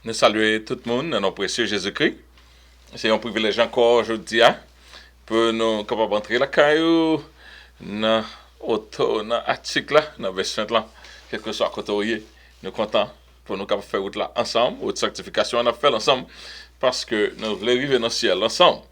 Nous saluons tout le monde dans notre précieux Jésus-Christ. C'est un privilège encore aujourd'hui pour nous capables d'entrer la caillou dans l'article, dans la version là, quel que soit côté où nous sommes contents pour nous capables faire route là ensemble, haute sanctification on a fait ensemble parce que nous voulons arriver dans le ciel ensemble.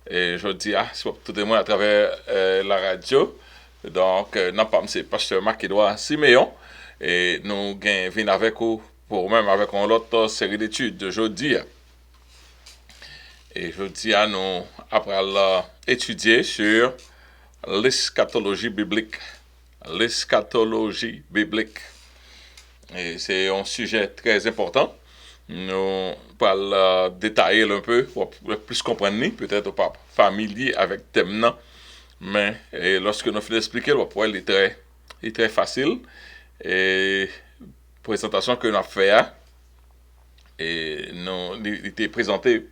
Et je dis c'est tout le monde à travers la radio. Donc, non pas c'est pasteur Marc-Edouard Siméon et nous venons avec vous pour même avec une autre série d'études de jeudi. Et jeudi, nous après étudier sur l'eschatologie biblique. L'eschatologie biblique. Et c'est un sujet très important. Nous allons détailler un peu, pour plus comprendre, peut-être pas familier avec le thème, mais lorsque nous finissons d'expliquer, il est très facile. Et présentation que nous avons fait, et il était présenté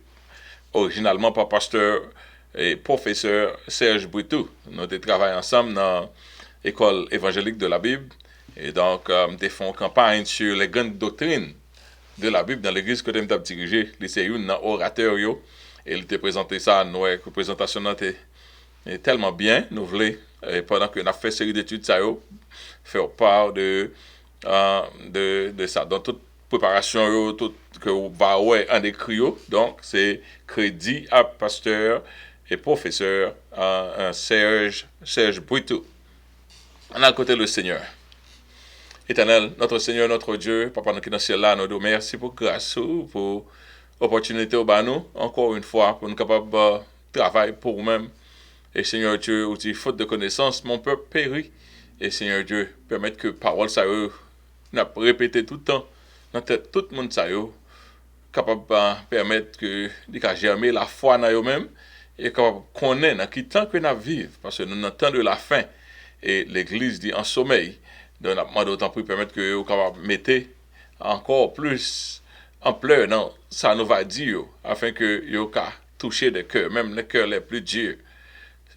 originalement par pasteur et professeur Serge Britou. Nous avons travaillé ensemble dans l'école évangélique de la Bible. Et donc, nous avons une campagne sur les grandes doctrines de la Bible dans l'église que nous avons dirigée. C'est une orateur. Et il était présenté ça, la présentation était tellement bien. Nous voulons, pendant que nous avons fait une série d'études, faire part de ça. Dans toute préparation, tout que vous va en écrit. Donc, c'est crédit à pasteur et professeur Serge Britou. On a à côté le Seigneur. Éternel, notre Seigneur, notre Dieu, Papa, nous qui dans le ciel là, nous disons merci pour grâce, pour l'opportunité au bas nous, encore une fois, pour nous capables de travailler pour nous-mêmes. Et Seigneur Dieu, aussi, faute de connaissance, mon peuple périt. Et Seigneur Dieu, permettre que parole ça n'a répété tout le temps, dans tête tout le monde ça capable de permettre que de germer la foi dans eux-mêmes et capable connaître dans qui temps que nous vivons, parce que nous dans le temps de la fin et l'église dit en sommeil. Donc, nous demandons d'autant plus permettre que vous capable mettre encore plus ampleur dans ça nous va dire, afin que vous puissiez toucher des cœurs, même les cœurs les plus durs,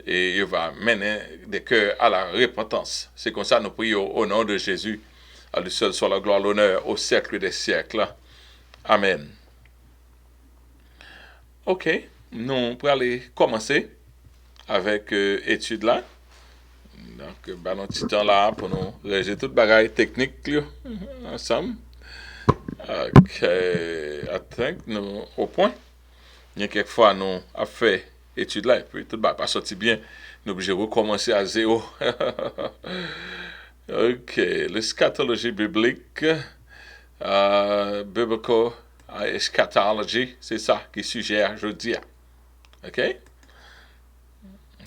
et il va mener des cœurs à la repentance. C'est comme ça que nous prions au nom de Jésus. À lui seul soit la gloire, l'honneur au siècle des siècles. Amen. Ok, nous pourrons aller commencer avec l'étude là. Donc, un petit temps là pour nous réaliser toute bagaille technique ensemble. Ok, I think nous au point. Il y a quelquefois nous avons fait l'étude là et puis tout va pas sorti bien. Nous sommes obligés de recommencer à zéro. Ok, l'eschatologie biblique, biblical eschatology, c'est ça qui suggère jeudi. Ok? C'est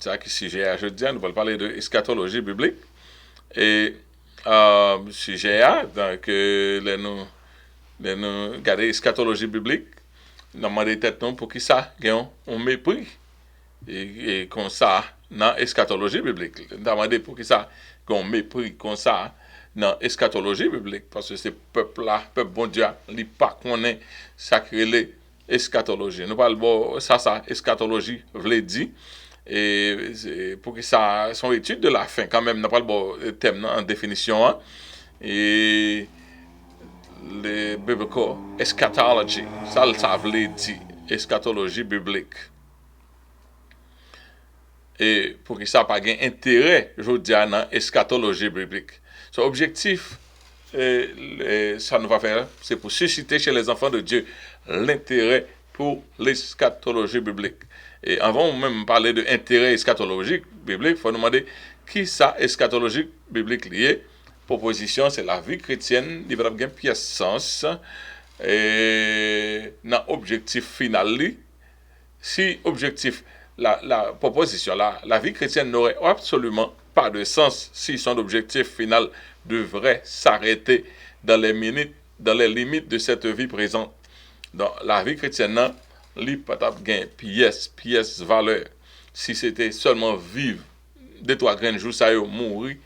ça qui suggère jeudi. Nous allons parler de eschatologie biblique. Et sujet, donc, nous regarder eschatologie biblique, nous demandons peut-être pour qui ça, on mépris. Et comme ça, dans l'eschatologie biblique. Nous demandons pour qui ça, qu'on mépris comme ça dans l'eschatologie biblique, parce que ce peuple-là, peuple bon Dieu, il n'est pas connaît sacré l'eschatologie. Nous parlons de ça, eschatologie, veut dire, et pour que ça, son étude de la fin, quand même, nous parlons de thème en définition, hein, et le biblical eschatology, ça veut dire, eschatologie biblique. Et pour que ça n'ait pas d'intérêt, je dis, dans l'eschatologie biblique. Son objectif, ça nous va faire, c'est pour susciter chez les enfants de Dieu l'intérêt pour l'eschatologie biblique. Et avant même parler de l'intérêt eschatologique biblique, il faut nous demander qui ça, eschatologique biblique lié. Proposition, c'est la vie chrétienne, il va avoir une pièce sens. Et dans l'objectif final, si objectif la proposition, la vie chrétienne n'aurait absolument pas de sens si son objectif final devrait s'arrêter dans les limites de cette vie présente. Donc, la vie chrétienne, il pas gain pièce valeur. Si c'était seulement vivre, 2-3 grains de jour, ça y est, mourir,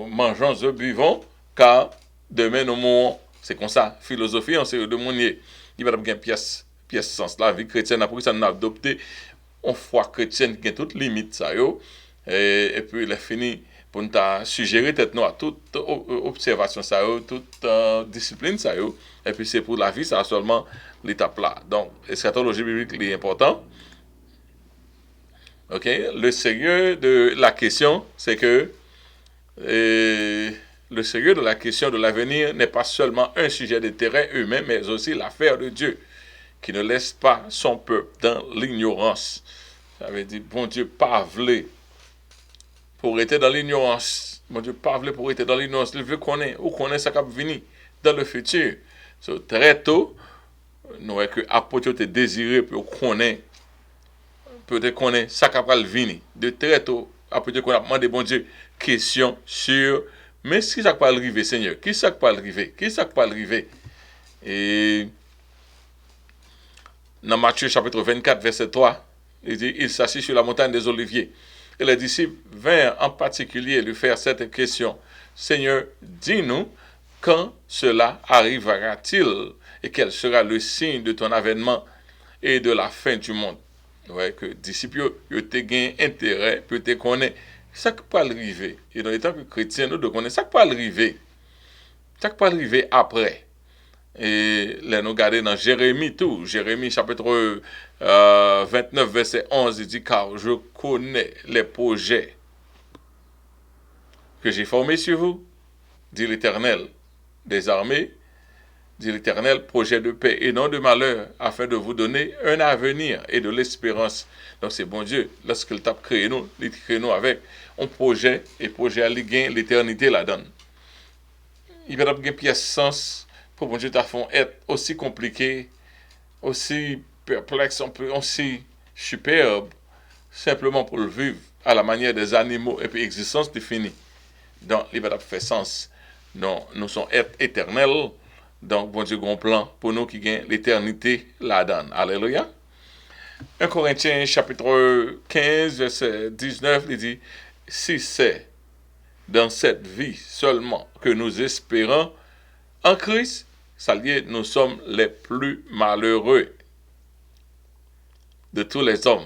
mangeons et buvons, car demain nous mourrons. C'est comme ça, philosophie, on sait de monier. Il va y avoir une pièce sens. La vie chrétienne, après ça, nous avons adopté une foi chrétienne qui a toutes limites, ça, et puis il est fini pour nous suggérer tête nous à toute observation ça toute discipline ça et puis c'est pour la vie ça seulement l'étape là. Donc eschatologie biblique est important. OK, le sérieux de la question c'est que le sérieux de la question de l'avenir n'est pas seulement un sujet d'intérêt humain mais aussi l'affaire de Dieu qui ne laisse pas son peuple dans l'ignorance. Ça veut dire bon Dieu pas voulu pour être dans l'ignorance. Mon Dieu, pas pour être dans l'ignorance. Il veut connaître ça qui va venir dans le futur. So, très tôt, nous voyons que apôtre te désiré pour connaître, peut-être connaître ça qui va venir. De très tôt, apôtre qu'on a demandé, bon Dieu, question sur, mais qui ça va arriver, Seigneur? Qui ça va arriver? Qui ça va arriver? Et dans Matthieu chapitre 24, verset 3, il dit, il s'assit sur la montagne des Oliviers. Et les disciples vinrent en particulier lui faire cette question. Seigneur, dis-nous quand cela arrivera-t-il et quel sera le signe de ton avènement et de la fin du monde. Ouais, que les disciples ont intérêt, peut-être connaître ça qui peut arriver. Et dans les temps que chrétiens, nous devons connaître ça qui peut arriver. Ça qui peut arriver après. Et là, nous regardons dans Jérémie tout. Jérémie chapitre 29, verset 11, il dit, car je connais les projets que j'ai formés sur vous, dit l'Éternel des armées, dit l'Éternel, projet de paix et non de malheur, afin de vous donner un avenir et de l'espérance. Donc c'est bon Dieu, lorsqu'il t'a créé nous, il crée nous avec un projet, et projet à l'éternité la donne. Il va avoir une pièce sens pour bon Dieu t'a fait être aussi compliqué, aussi perplexe, aussi superbe, simplement pour le vivre à la manière des animaux et puis existence définie. Donc, il va faire sens. Donc, nous sommes êtres éternels. Donc, bon Dieu, grand plan pour nous qui gagnent l'éternité la donne. Alléluia. 1 Corinthiens chapitre 15, verset 19, il dit, si c'est dans cette vie seulement que nous espérons en Christ, ça y est, nous sommes les plus malheureux de tous les hommes.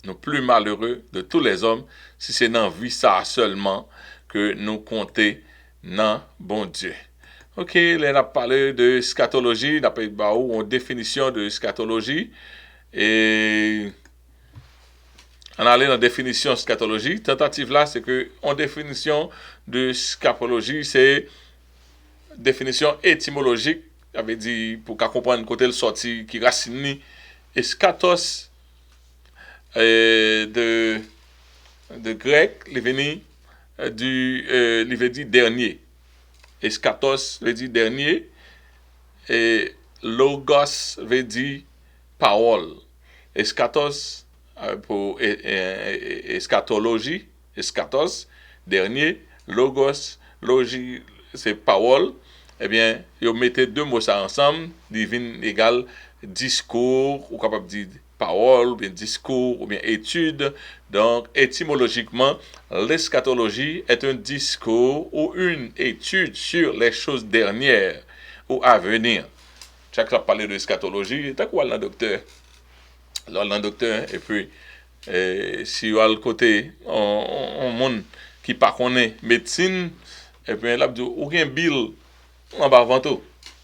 Nous plus malheureux de tous les hommes si c'est dans la vie ça seulement que nous comptons dans bon Dieu. Ok, là on a parlé de scatologie, on a parlé une définition de scatologie et on allait dans la définition de scatologie. Tentative là, c'est que en définition de scatologie, c'est définition étymologique, ça veut dire pour qu'on comprenne côté le sorti qui racine et scatos de grec, il vient il veut dire dernier. Et scatos veut dire dernier et logos veut dire parole. Et scatos pour eschatologie, eschatos, dernier, logos, logie, c'est parole, eh bien, vous mettez deux mots ça ensemble, divine égale discours, ou capable de dire parole, ou bien discours, ou bien étude. Donc, étymologiquement, l'eschatologie est un discours ou une étude sur les choses dernières ou à venir. Chaque fois parler de eschatologie, t'as quoi là, docteur? Là, le docteur, et puis, si vous avez le côté, on monde qui ne connaît pas médecine, et puis, là, ou bien bill, on va avant tout.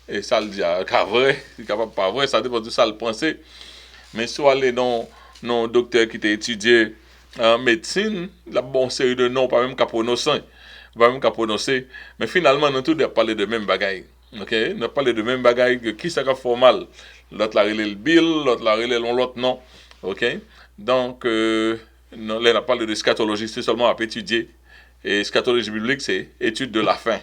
Et ça le dit, vrai, c'est capable pas vrai, ça dépend de ça le penser. Mais si vous allez dans un docteur qui t'a étudié en médecine, la bonne série de noms, pas même qu'à prononcer, mais finalement, nous tous parler de même bagaille. Ok, nous parlons de même bagaille que qui ça fait formal. L'autre la relève le bill, l'autre la relève l'autre non. Ok, donc là on parle de scatologie, c'est seulement à étudier. Et scatologie biblique, c'est étude de la fin.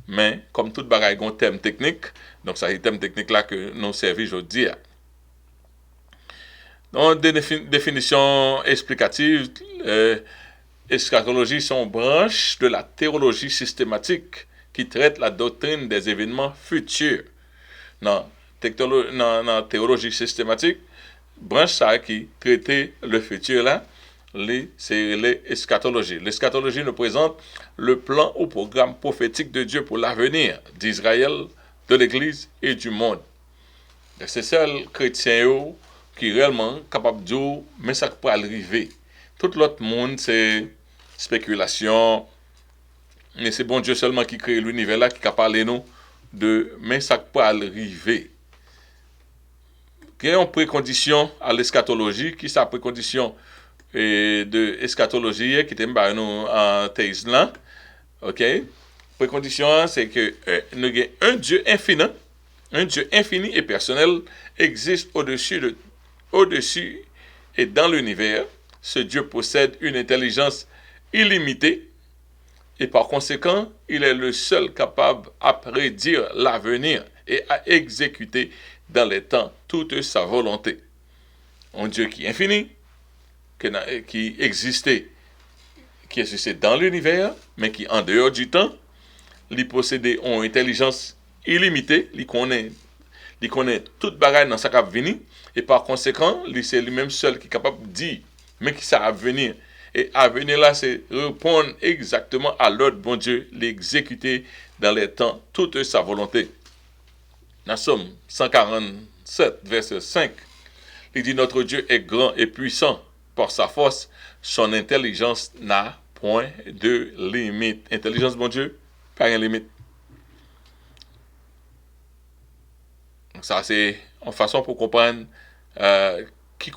Mais comme toute bagaille a un thème technique, donc c'est un thème technique là que nous servons aujourd'hui. Donc des définitions explicatives, eschatologie sont branches de la théologie systématique qui traite la doctrine des événements futurs. Dans la théologie systématique, branche ça qui traite le futur là, c'est l'eschatologie. L'eschatologie nous présente le plan ou programme prophétique de Dieu pour l'avenir d'Israël, de l'Église et du monde. C'est seul chrétien qui est réellement capable de dire mais ça peut arriver. Tout l'autre monde, c'est spéculation. Mais c'est bon Dieu seulement qui crée l'univers là, qui a parlé nous de mais ça peut arriver. Il y a une précondition à l'eschatologie, qui est la précondition de l'eschatologie qui était nous en thèse là. OK? Précondition, c'est que nous avons un Dieu infini et personnel existe au-dessus et dans l'univers. Ce Dieu possède une intelligence illimitée et par conséquent, il est le seul capable à prédire l'avenir et à exécuter dans les temps toute sa volonté. Un Dieu qui est infini, qui existait dans l'univers, mais qui en dehors du temps, il possédait une intelligence illimitée, il connaît toute bagaille dans sa cap venir, et par conséquent, c'est lui-même seul qui est capable de dire, mais qui ça va venir. Et à venir là, c'est répondre exactement à l'ordre bon Dieu, l'exécuter dans les temps toute sa volonté. Dans Somme 147, verset 5, il dit notre Dieu est grand et puissant par sa force, son intelligence n'a point de limite. Intelligence, bon Dieu, pas de limite. Ça, c'est une façon pour comprendre qui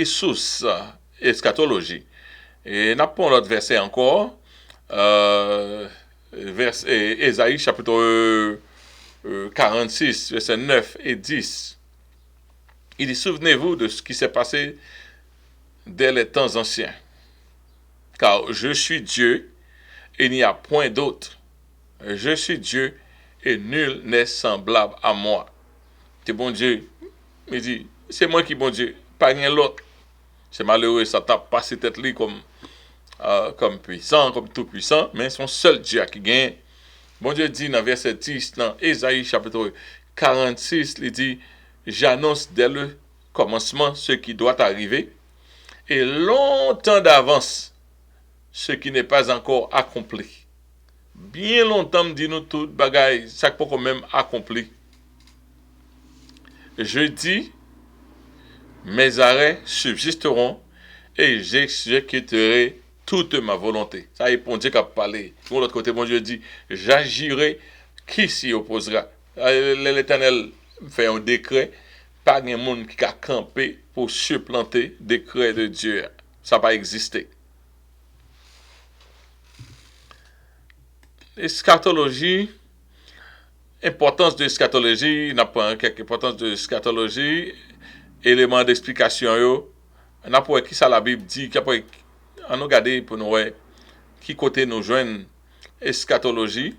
source eschatologie. Et nous avons l'autre verset encore, Ésaïe chapitre 46, verset 9 et 10. Il dit, souvenez-vous de ce qui s'est passé dès les temps anciens. Car je suis Dieu, et il n'y a point d'autre. Je suis Dieu, et nul n'est semblable à moi. C'est bon Dieu. Il dit, c'est moi qui bon Dieu, pas rien l'autre. C'est malheureux, ça t'a passé tête li comme puissant, comme tout puissant, mais son seul Dieu qui gagne. Bon Dieu dit dans verset 10, dans Ésaïe chapitre 46, il dit, j'annonce dès le commencement ce qui doit arriver, et longtemps d'avance ce qui n'est pas encore accompli. Bien longtemps, me dit nous tout bagaille, ça peut quand même accompli. Je dis, mes arrêts subsisteront et j'exécuterai toute ma volonté. Ça répond Dieu qui a parlé. De l'autre côté, mon Dieu dit, j'agirai, qui s'y opposera? L'Éternel fait un décret, pas de monde qui a campé pour supplanter le décret de Dieu. Ça n'a pas existé. Eschatologie, importance de l'eschatologie, n'a pas quelques importance de l'eschatologie, éléments d'explication, on a pour qui ça la Bible dit, on a regardé pour nous qui côté nous joignent eschatologie.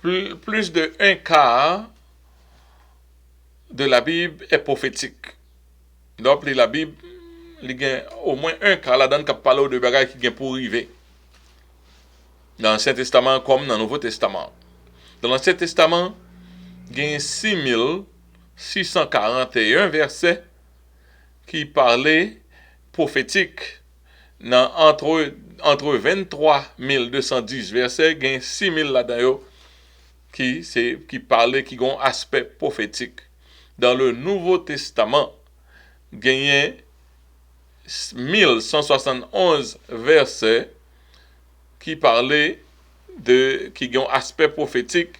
Plus de un quart de la Bible est prophétique. Donc la Bible, il y a au moins un quart là-dedans qui parle de bagages qui sont pour arriver. Dans l'Ancien Testament comme dans le Nouveau Testament. Dans l'Ancien Testament, il y a 6641 versets qui parlaient prophétiques. Entre 23 210 versets, il y a 6000 là-dedans qui parlaient, qui ont un aspect prophétique. Dans le Nouveau Testament, il y a 1171 versets qui parlaient qui ont aspect prophétique,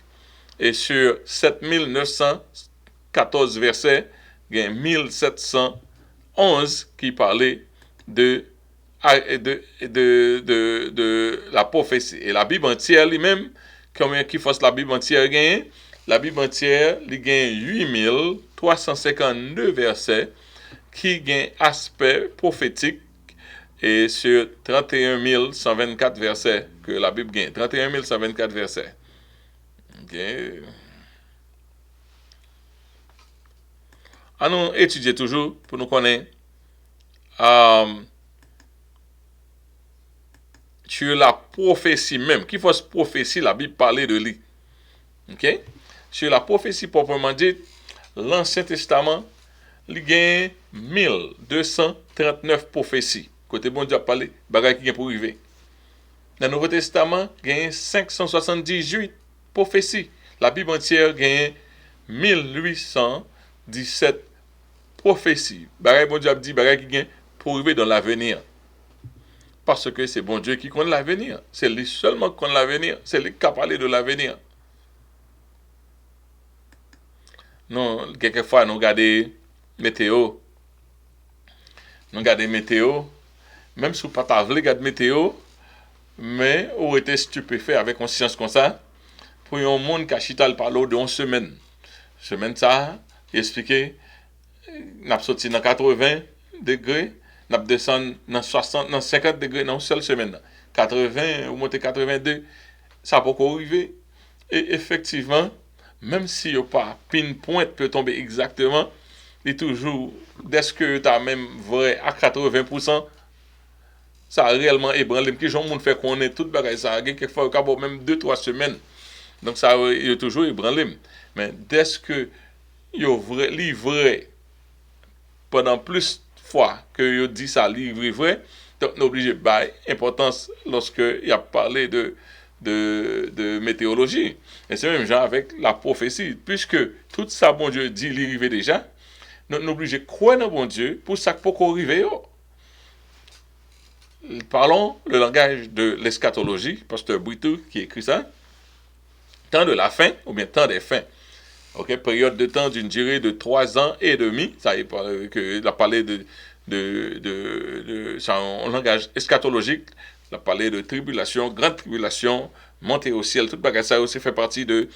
et sur 7914 versets, il y a 1711 qui parlaient de la prophétie. Et la Bible entière, lui-même, qui fasse la Bible entière, la Bible entière, il y a 8352 versets qui ont aspect prophétique, et sur 31 124 versets que la Bible gagne. 31 124 versets. OK. Allons étudier toujours pour nous connaître sur la prophétie même. Qui fausse prophétie, la Bible parlait de lui. OK. Sur la prophétie proprement dite, l'Ancien Testament, il gagne 1239 prophéties. Côté bon Dieu a parlé, bagaille qui est pour arriver. Dans le Nouveau Testament, il y a 578 prophéties. La Bible entière gagne 1817 prophétie. Bagay bon Dieu a dit, bagay qui gagne pour arriver dans l'avenir. Parce que c'est bon Dieu qui connaît l'avenir. C'est lui seulement qui connaît l'avenir. C'est lui qui a parlé de l'avenir. Non, quelquefois, nous regardons météo. Nous regardons météo. Même si vous ne pas regarder météo, mais on était stupéfait avec conscience comme ça. Pour un monde qui a chita le parlo de 11 semaines. Semaine ça, expliqué, nous avons sorti dans 80 degrés, nous avons descendu dans 60, dans 50 degrés dans une seule semaine. 80 ou monter 82, ça peut encore arriver. Et effectivement, même si il n'y a pas pinpoint peut tomber exactement, il est toujours, dès que tu as même vrai à 80%, ça a réellement ébranlé. Qui j'en monde fait qu'on est tout bagage ça, quelquefois il y a même 2-3 semaines. Donc ça il est toujours ébranlé. Mais dès que il est livré pendant plus de fois que il dit ça livré vrai, donc on est obligé de bailler importance lorsque il a parlé de météorologie. Et c'est même genre avec la prophétie, puisque tout ça bon Dieu dit l'arrivé déjà, nous sommes obligés de croire dans bon Dieu pour ça pour qu'on arrive. Parlons le langage de l'eschatologie, pasteur Britou qui écrit ça. Temps de la fin, ou bien temps des fins. Ok, période de temps d'une durée de 3 ans et demi. Ça y est, il a parlé c'est un langage eschatologique. Il a parlé de tribulation, grande tribulation, montée au ciel. Tout bagage ça aussi fait partie de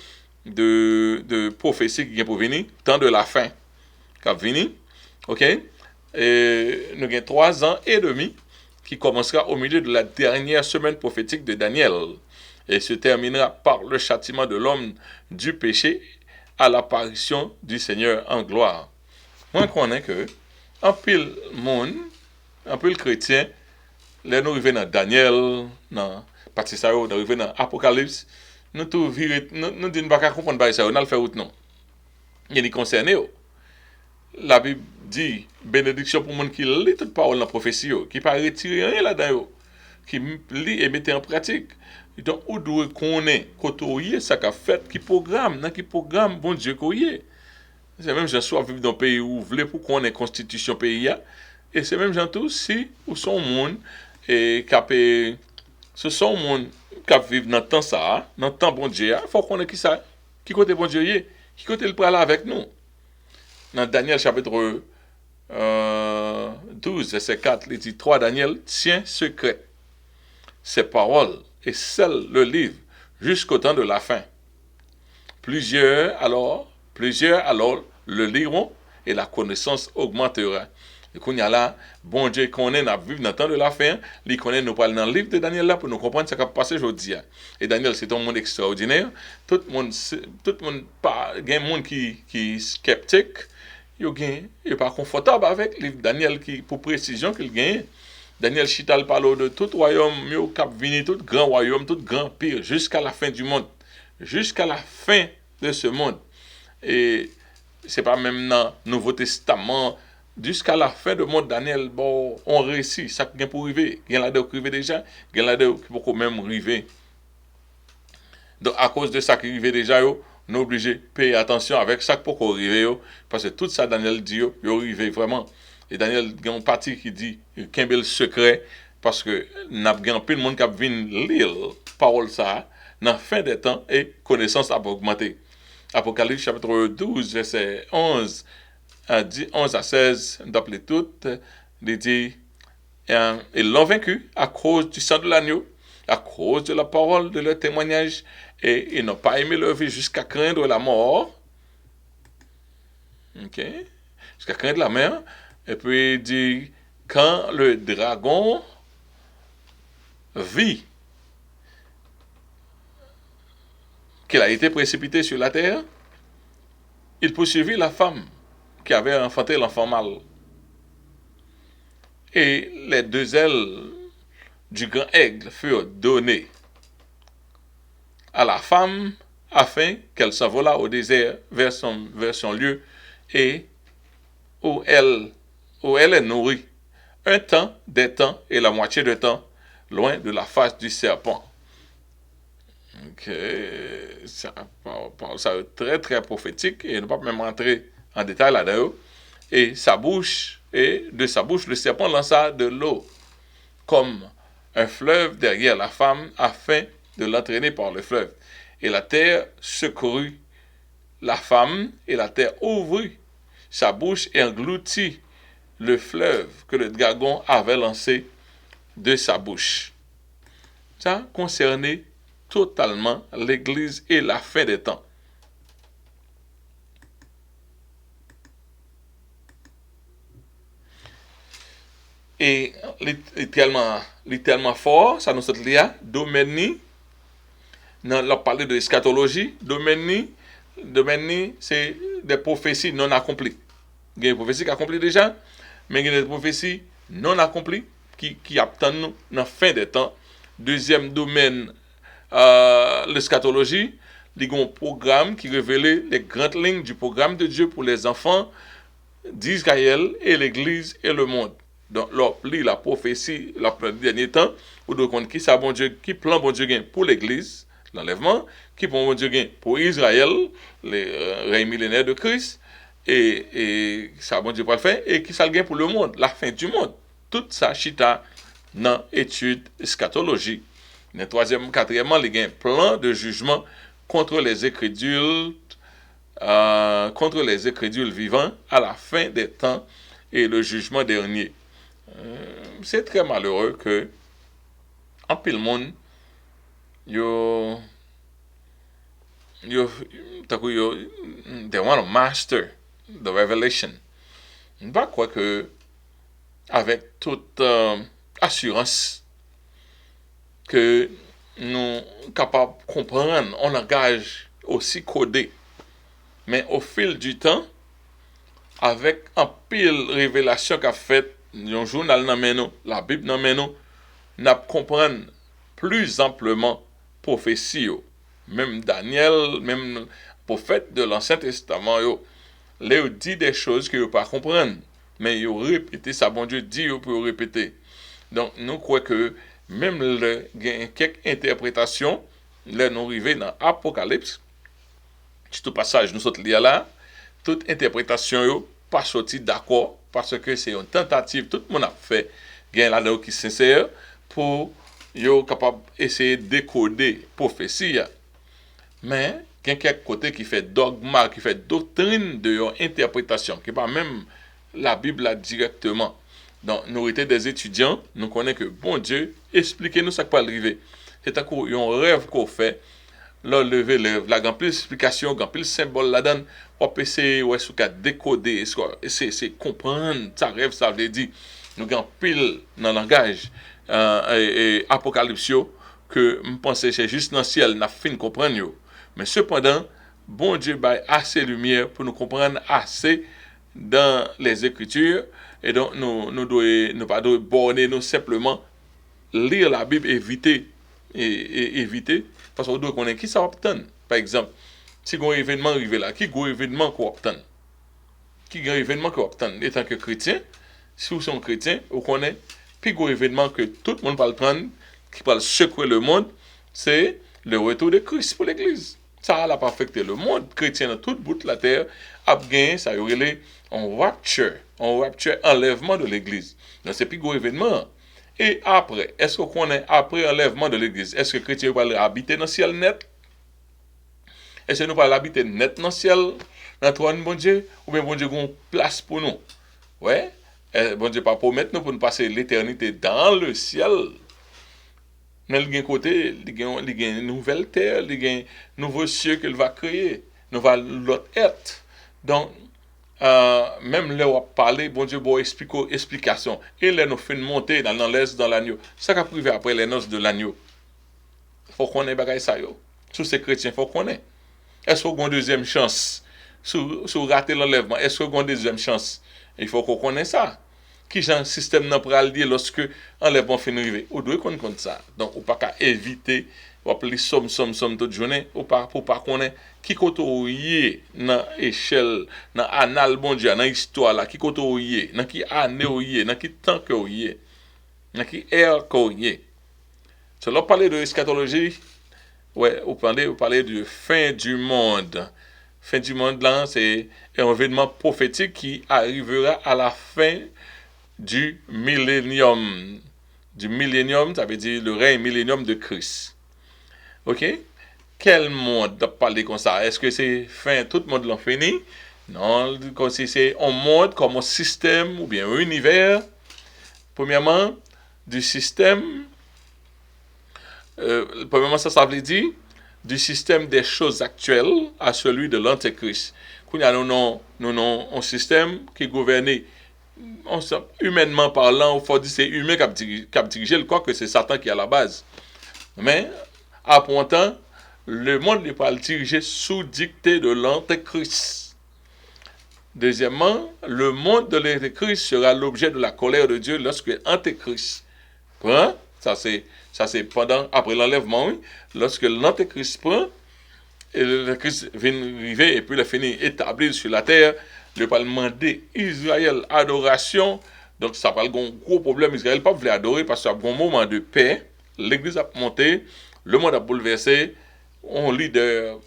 prophétie qui vient pour venir. Temps de la fin qui va venir. Ok, et nous avons 3 ans et demi qui commencera au milieu de la dernière semaine prophétique de Daniel et se terminera par le châtiment de l'homme du péché à l'apparition du Seigneur en gloire. Moi, je connais que, en pile monde, en pile chrétien, les nous arrivons dans Daniel, dans Patisaro, nous arrivons dans Apocalypse, nous tout viré, nous disons pas comprendre ça, on a le fait autre non. Il y a des concernés. La Bible dit bénédiction pour les gens qui lit toute parole dans la prophétie, qui ne pas retirer rien là-dedans, qui lit et met en pratique. Donc, on doit connaître côté ça qu'a fait, qui programme, bon Dieu qu'on y est. C'est même gens soit vivre dans un pays où vous voulez pour qu'on ait une constitution pays et c'est même gens tous si ou son monde et qui ce sont monde qui vivent dans temps ça, dans temps bon Dieu, il faut qu'on ait qui ça, qui côté bon Dieu y est, qui côté le prend là avec nous. Dans Daniel chapitre 12 verset 4, il dit 3 Daniel tient secret ses paroles et scelle le livre jusqu'au temps de la fin. Plusieurs alors le liront et la connaissance augmentera. Et qu'on y a là, bon Dieu connaît, nous vivons dans le temps de la fin, il connaît, nous parlons dans le livre de Daniel là pour nous comprendre ce qui a passé aujourd'hui. Et Daniel, c'est un monde extraordinaire. Tout le monde, il y a un monde qui est sceptique, il n'est pas confortable avec le livre de Daniel pour précision qu'il gagne. Daniel Chital parle de tout royaume, mieux cap vini, tout grand royaume, tout grand pire, jusqu'à la fin du monde. Jusqu'à la fin de ce monde. Et c'est pas même dans le Nouveau Testament, jusqu'à la fin du monde, Daniel, bon, on réussit, ça qui vient pour arriver. Il y en a qui arrivent déjà, il y en a qui vont même arriver. Donc, à cause de ça qui arrive déjà, nous sommes obligés de payer attention avec ça qui peut arriver, parce que tout ça, Daniel dit, il arrive vraiment. Et Daniel, il y a une partie qui dit, qu'il y a le secret, parce que nous avons plein de monde qui vient lire la parole ça, dans la fin des temps, et connaissance a augmenté. Apocalypse chapitre 12, verset 11 à 16, d'après tout, il dit, ils l'ont vaincu à cause du sang de l'agneau, à cause de la parole de leur témoignage, et ils n'ont pas aimé leur vie jusqu'à craindre la mort. Ok? Jusqu'à craindre la mort. Et puis il dit, quand le dragon vit qu'il a été précipité sur la terre, il poursuivit la femme qui avait enfanté l'enfant mâle. Et les 2 ailes du grand aigle furent données à la femme afin qu'elle s'envolât au désert vers son lieu et où elle est nourrie un temps, des temps et la moitié de temps loin de la face du serpent. Ça est très très prophétique et ne pas même rentrer en détail là-dedans. et de sa bouche, le serpent lança de l'eau, comme un fleuve derrière la femme, afin de l'entraîner par le fleuve. Et la terre secourut la femme, et la terre ouvrit sa bouche et engloutit le fleuve que le dragon avait lancé de sa bouche. Ça concernait totalement l'Église et la fin des temps. Et littéralement fort, ça nous saute là, domaine, on a parlé de eschatologie, domaine, c'est des prophéties non accomplies. Il y a des prophéties qui accomplies déjà, mais il y a des prophéties non accomplies qui attendent nous dans la fin des temps. Deuxième domaine, l'eschatologie, il y a un programme qui révèle les grandes lignes du programme de Dieu pour les enfants d'Israël et l'Église et le monde. Donc, lit la prophétie, le dernier temps, ou de compte qui ça bon Dieu, qui plan bon Dieu gain pour l'Église, l'enlèvement, qui plan bon Dieu gain pour Israël, les règne millénaire de Christ, et ça bon Dieu pour le faire, et qui ça le gain pour le monde, la fin du monde. Tout ça, chita, dans étude eschatologie. Le troisième, quatrièmement, il y a un plan de jugement contre les incrédules, vivants à la fin des temps et le jugement dernier. C'est très malheureux que en pile monde they want to master the revelation. Je ne crois que avec toute assurance que nous sommes capables de comprendre un langage aussi codé. Mais au fil du temps, avec un pile révélation qu'a fait un journal dans nous, la Bible dans nous, nous comprenons plus amplement prophétie. Même Daniel, même prophète de l'Ancien Testament, il dit des choses que vous ne pas comprendre. Mais il répète ça, bon Dieu dit pour répéter. Donc, nous croyons que même quelques interprétations, là, nous arrivons dans l'Apocalypse, tout passage nous sommes là, toute interprétation yo pas sorti d'accord parce que c'est une tentative tout le monde a fait gain là qui sincère pour yo capable essayer de décoder prophétie. Mais il y a quelques côtés qui fait dogma, qui fait doctrine de yon interprétation qui pas même la Bible là directement. Donc nous étions des étudiants, nous connaissons que bon Dieu expliquez-nous ça qui peut arriver. C'est un rêve qu'on fait. Là, lever la grand plus explication, grand plus symbole là-dedans, on peut essayer ouais sous décoder, c'est comprendre ça rêve ça veut dire nous grand pile dans langage et apocalypse que me penser c'est juste dans le ciel n'a fin comprendre yo. Mais cependant, bon Dieu bail assez lumière pour nous comprendre assez dans les écritures et donc nous devons pas borner nous simplement lire la Bible et éviter parce qu'on doit connaître qui ça obtient. Par exemple, si un événement arrive là, qui est un événement qu'on obtient? Qui est un événement qu'on obtient? Étant que chrétien, si vous êtes chrétien, vous connaissez, puis un événement que tout le monde va le prendre, qui va secouer le monde, c'est le retour de Christ pour l'Église. Ça n'a pas affecté le monde chrétien dans tout bout de la terre, a gagné, ça y aurait un rapture, enlèvement de l'Église. Donc c'est plus un événement. Et après, est-ce qu'on connaît après l'enlèvement de l'Église? Est-ce que les chrétiens vont habiter dans le ciel net? Est-ce que nous allons habiter net dans le ciel, dans le trône, bon Dieu? Ou bien bon Dieu a une place pour nous? Ouais. Bon Dieu pas promettre nous pour nous passer l'éternité dans le ciel. Mais il y a un côté, il y a une nouvelle terre, il y a un nouveau ciel qu'il va créer. Nous allons l'autre être. Donc, même là où on parle, bon Dieu, bon explication. Et là, nous faisons monter dans l'est dans l'agneau. Ça qui a privé après les noces de l'agneau. Il faut qu'on ait bagaille ça, yo. Tous ces chrétiens, il faut qu'on ait. Est-ce qu'on a une deuxième chance? Si vous ratez l'enlèvement, est-ce qu'on a une deuxième chance? Il faut qu'on connaisse ça. Qui genre système n'a pas le dire lorsque l'enlèvement finit arriver? On doit connaître ça. Donc, on ne peut pas éviter, on peut somme toute journée, pour pas connaître qui côté où y dans échelle, dans annal bon Dieu, dans histoire là, qui côté où y dans qui année où y dans qui temps que où y dans qui ère que y. Si on parle de eschatologie, ouais, vous parlez de fin du monde. Fin du monde là, c'est un événement prophétique qui arrivera à la fin du millénium. Du millénium, ça veut dire le règne millénium de Christ. Ok? Quel monde parler comme ça? Est-ce que c'est fin, tout le monde l'a fini? Non, comme si c'est un monde comme un système ou bien un univers. Premièrement, du système, premièrement, ça veut dire du système des choses actuelles à celui de l'Antéchrist. Nous avons un système qui est gouverné humainement parlant, il faut dire que c'est humain qui a dirigé le corps, que c'est Satan qui est à la base. Mais, à point temps, le monde n'est pas dirigé sous dictée de l'Antéchrist. Deuxièmement, le monde de l'Antéchrist sera l'objet de la colère de Dieu lorsque l'Antéchrist prend, ça c'est après l'enlèvement, oui, lorsque l'Antéchrist prend, et l'Antéchrist vient arriver et puis il a fini établi sur la terre, le pas demander Israël adoration, donc ça va être un gros problème, Israël pas voulu adorer parce qu'il y a un moment de paix, l'église a monté, le monde a bouleversé, un leader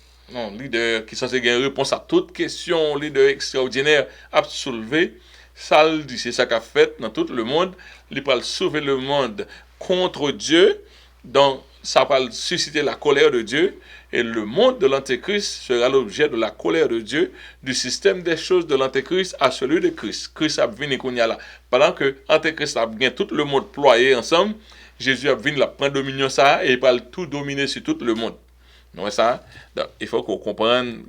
qui est censé gagner une réponse à toutes questions, un leader extraordinaire a soulevé, ça dit c'est ça qu'a fait dans tout le monde, il va sauver le monde contre Dieu, donc ça va susciter la colère de Dieu, et le monde de l'Antéchrist sera l'objet de la colère de Dieu, du système des choses de l'Antéchrist à celui de Christ. Christ a venu là. Pendant que l'Antéchrist a bien tout le monde ployé ensemble, Jésus a venu la prendre dominion ça et il va tout dominer sur tout le monde. Non, ça, donc, il faut qu'on comprenne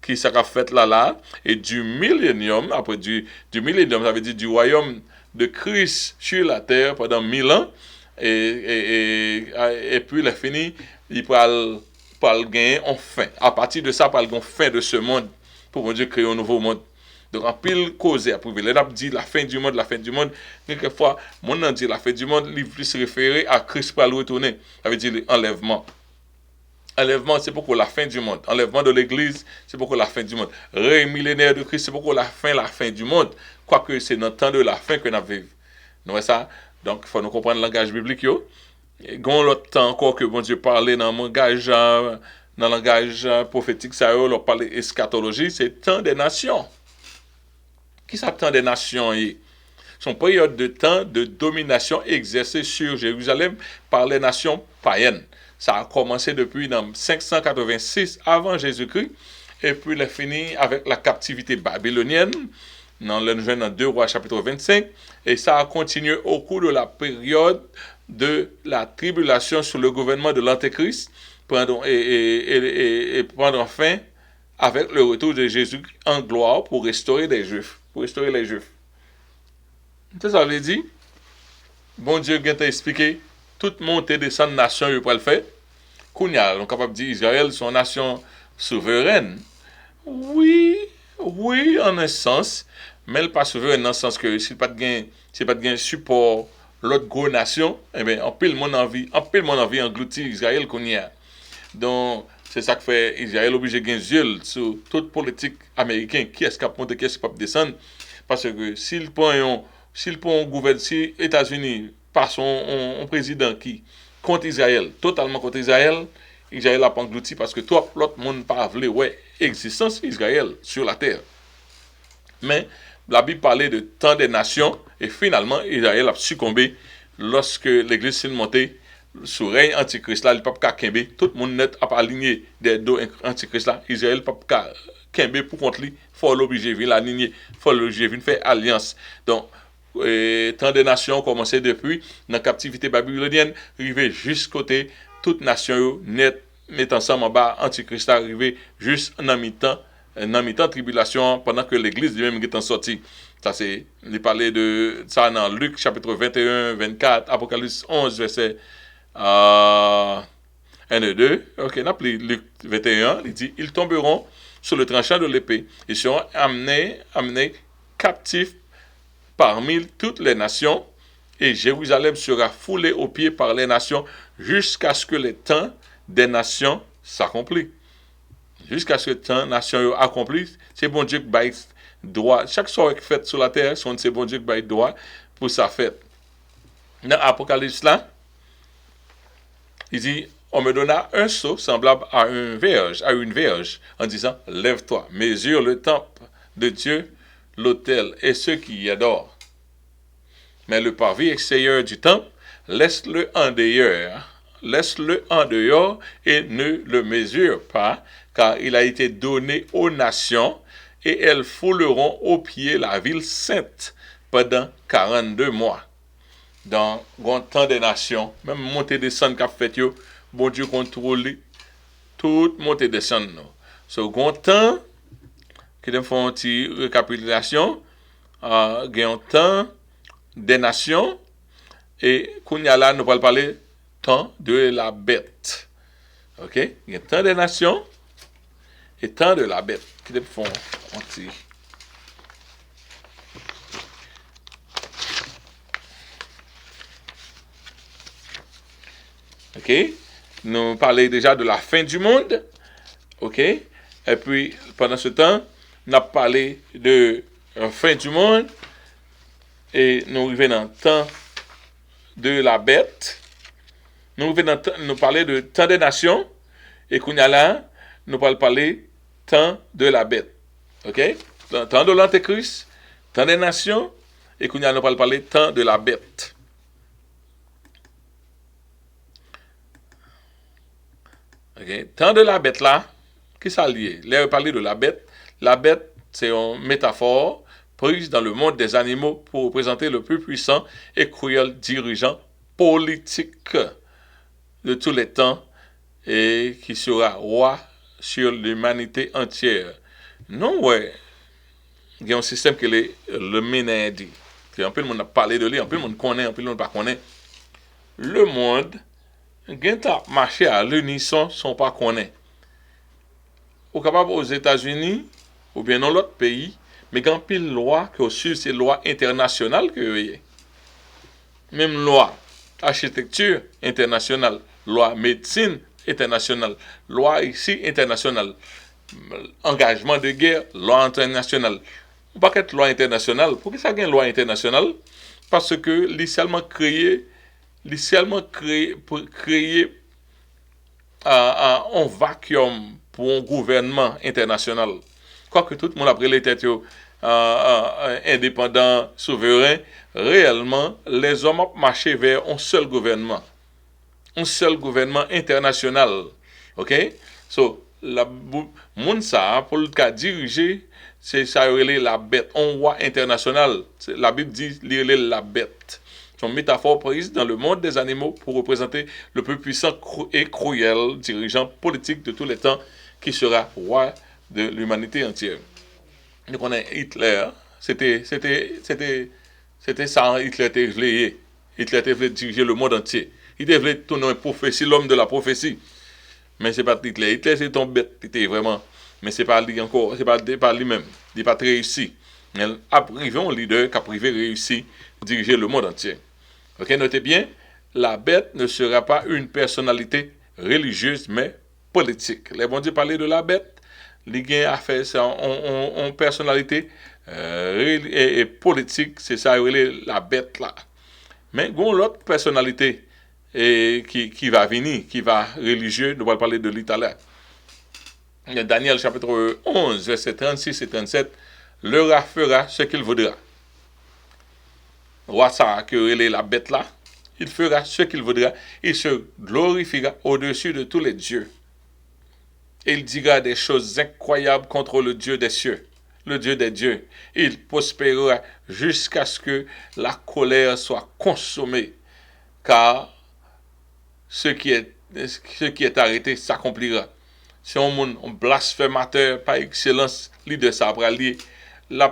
qui sera fait là, et du millénium, après du millénium, ça veut dire du royaume de Christ sur la terre pendant 1000 ans, et puis il a fini, il va gagner en fin. À partir de ça, il va gagner fin de ce monde, pour Dieu créer un nouveau monde. Donc, en pile cause, après, il a dit la fin du monde, quelquefois, mon a dit la fin du monde, il peut se référer à Christ pour le retourner, ça veut dire l'enlèvement. Enlèvement, c'est pourquoi la fin du monde. Enlèvement de l'Église, c'est pourquoi la fin du monde. Règne millénaire de Christ, c'est pourquoi la fin du monde. Quoique c'est dans le temps de la fin que nous vivons. Non, ça? Donc, il faut nous comprendre le langage biblique. Gon l'autre temps encore que bon Dieu parlait dans le langage prophétique, ça leur parle eschatologie, c'est temps des nations. Qui ça temps des nations? Son période de temps de domination exercée sur Jérusalem par les nations païennes. Ça a commencé depuis 586 avant Jésus-Christ, et puis il a fini avec la captivité babylonienne, dans le 2 Rois chapitre 25, et ça a continué au cours de la période de la tribulation sous le gouvernement de l'Antéchrist, et prendre fin avec le retour de Jésus en gloire pour restaurer les Juifs. C'est ça veut dire, bon Dieu vient t'expliquer, toute montée de 100 nations, il peut le faire. Kounia, on est capable de dire Israël, son nation souveraine. Oui, en un sens, mais elle n'est pas souveraine dans le sens que s'il n'y a pas de support l'autre grosse nation, eh bien, en pile mon envie engloutir Israël Kounia. Donc, c'est ça que fait Israël obligé de gagner yeux sur toute politique américaine, qui est-ce qui a monté, qui est-ce qui peut descendre. Parce que s'il prend un gouvernement, si les États-Unis passent un président qui contre Israël, totalement contre Israël a pas englouti parce que tout l'autre monde pas voulu existence d'Israël sur la terre. Mais la Bible parlait de temps des nations et finalement Israël a succombé lorsque l'église s'est montée sous règne antichrist là, il pas qu'à kembe, tout le monde net a aligné des dos antichrist là, Israël pas qu'à kembe pour contre lui, faut l'obliger venir l'aligner, faut l'obliger venir faire alliance. Donc tant des nations commencé depuis la captivité babylonienne, arrivé jusqu'à côté toute nation net met ensemble en bas antichrist arrivé juste en mi-temps tribulation pendant que l'église lui-même est en sortie. Ça c'est il parlait de ça dans Luc chapitre 21 24 Apocalypse 11 verset 1 et 2. OK, on appelle Luc 21, il dit ils tomberont sur le tranchant de l'épée, ils seront amenés captifs parmi toutes les nations, et Jérusalem sera foulée aux pieds par les nations jusqu'à ce que le temps des nations s'accomplisse. Jusqu'à ce que le temps des nations accomplisse, c'est bon Dieu qui baille droit. Chaque soir qui fait sur la terre, c'est bon Dieu qui baille droit pour sa fête. Dans l'Apocalypse là, il dit on me donna un seau semblable à une verge, en disant, lève-toi, mesure le temple de Dieu, l'autel et ceux qui y adorent. Mais le parvis extérieur du temple, laisse-le en dehors et ne le mesure pas, car il a été donné aux nations, et elles fouleront aux pieds la ville sainte pendant 42 mois. Dans le temps des nations, même montée descendre qu'a fait yo, bon Dieu contrôle toute montée descendre. So, grand temps, qui nous font une petite récapitulation, un temps des nations, et qu'on y a là, nous allons parler temps de la bête. Ok? Il y a temps des nations et temps de la bête. Qui nous font un petit. Ok? Nous parlons déjà de la fin du monde. Ok? Et puis, pendant ce temps, nous avons parlé de la fin du monde. Et nous arrivons dans le temps de la bête. Nous parler de temps des nations. Et qu'on y a là, nous allons parler temps de la bête. Ok? Temps de l'Antéchrist, temps des nations. Et qu'on y a, nous allons parler temps de la bête. Ok? Temps de la bête là, qui ça lié? Là, on parler de la bête, c'est une métaphore prise dans le monde des animaux pour représenter le plus puissant et cruel dirigeant politique de tous les temps et qui sera roi sur l'humanité entière. Non, ouais, il y a un système qui est le Ménadi. Un peu le monde a parlé de lui, un peu le monde connaît, un peu le monde pas connaît. Le monde, il y a marché à l'unisson, son pas connaît. Ou capable aux États-Unis, ou bien dans l'autre pays, mais quand pile loi que sur ces lois internationales que vous voyez. Même loi architecture internationale, loi médecine internationale, loi ici internationale, engagement de guerre, loi internationale. Ou pas qu'être loi internationale. Pourquoi ça gagne loi internationale? Parce que l'initialement créé pour créer un vacuum pour un gouvernement international. Quoique tout le monde après les têtes indépendants, souverains, réellement, les hommes ont marché vers un seul gouvernement international. OK? So, monde ça, pour le cas diriger, c'est ça, la bête, un roi international. La Bible dit, la bête. C'est une métaphore prise dans le monde des animaux pour représenter le plus puissant et cruel dirigeant politique de tous les temps qui sera roi de l'humanité entière. Nous connaissons Hitler, c'était ça, Hitler était gelé. Hitler devait diriger le monde entier. Il devait tourner une prophétie, l'homme de la prophétie. Mais c'est pas Hitler. Hitler, c'est ton bête, Hitler, vraiment. Mais c'est pas lui encore, c'est pas lui-même. Il n'est pas très réussi. Mais après, un leader qui a privé réussi diriger le monde entier. Ok, notez bien, la bête ne sera pas une personnalité religieuse, mais politique. Les bons Dieu parlaient de la bête. Les a fait ça en personnalité et politique, c'est ça, la bête là. Mais il y a l'autre personnalité qui va venir, qui va religieux, nous allons parler de lui tout à l'heure. Daniel chapitre 11, versets 36 et 37, le roi fera ce qu'il voudra. Roi ça, que la bête là, il fera ce qu'il voudra, il se glorifiera au-dessus de tous les dieux. Il dira des choses incroyables contre le Dieu des cieux, le Dieu des dieux. Il prospérera jusqu'à ce que la colère soit consommée, car ce qui est arrêté s'accomplira. Si on blasphémateur par excellence, l'idée ça va lier les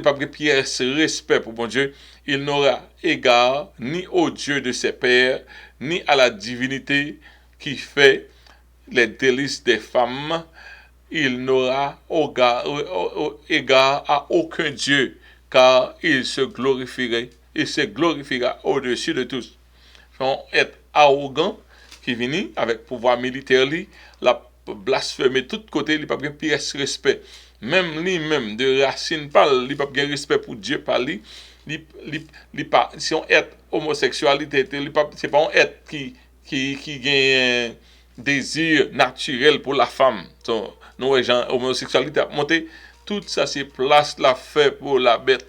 papiers pièces respect pour mon Dieu, il n'aura égard ni au Dieu de ses pères, ni à la divinité qui fait les délices des femmes. Il n'aura égard à aucun Dieu, car il se glorifiera au-dessus de tous. Son être arrogant qui vient avec pouvoir militaire, la blasphémer de tous côtés, il n'a pas de pièce respect. Même lui-même, de racine parle, il n'a pas de respect pour Dieu par lui. Si on est homosexualité, c'est pas un être qui qui gagne un désir naturel pour la femme. Donc, nous, gens, homosexualité a monté, tout ça, c'est place la fait pour la bête.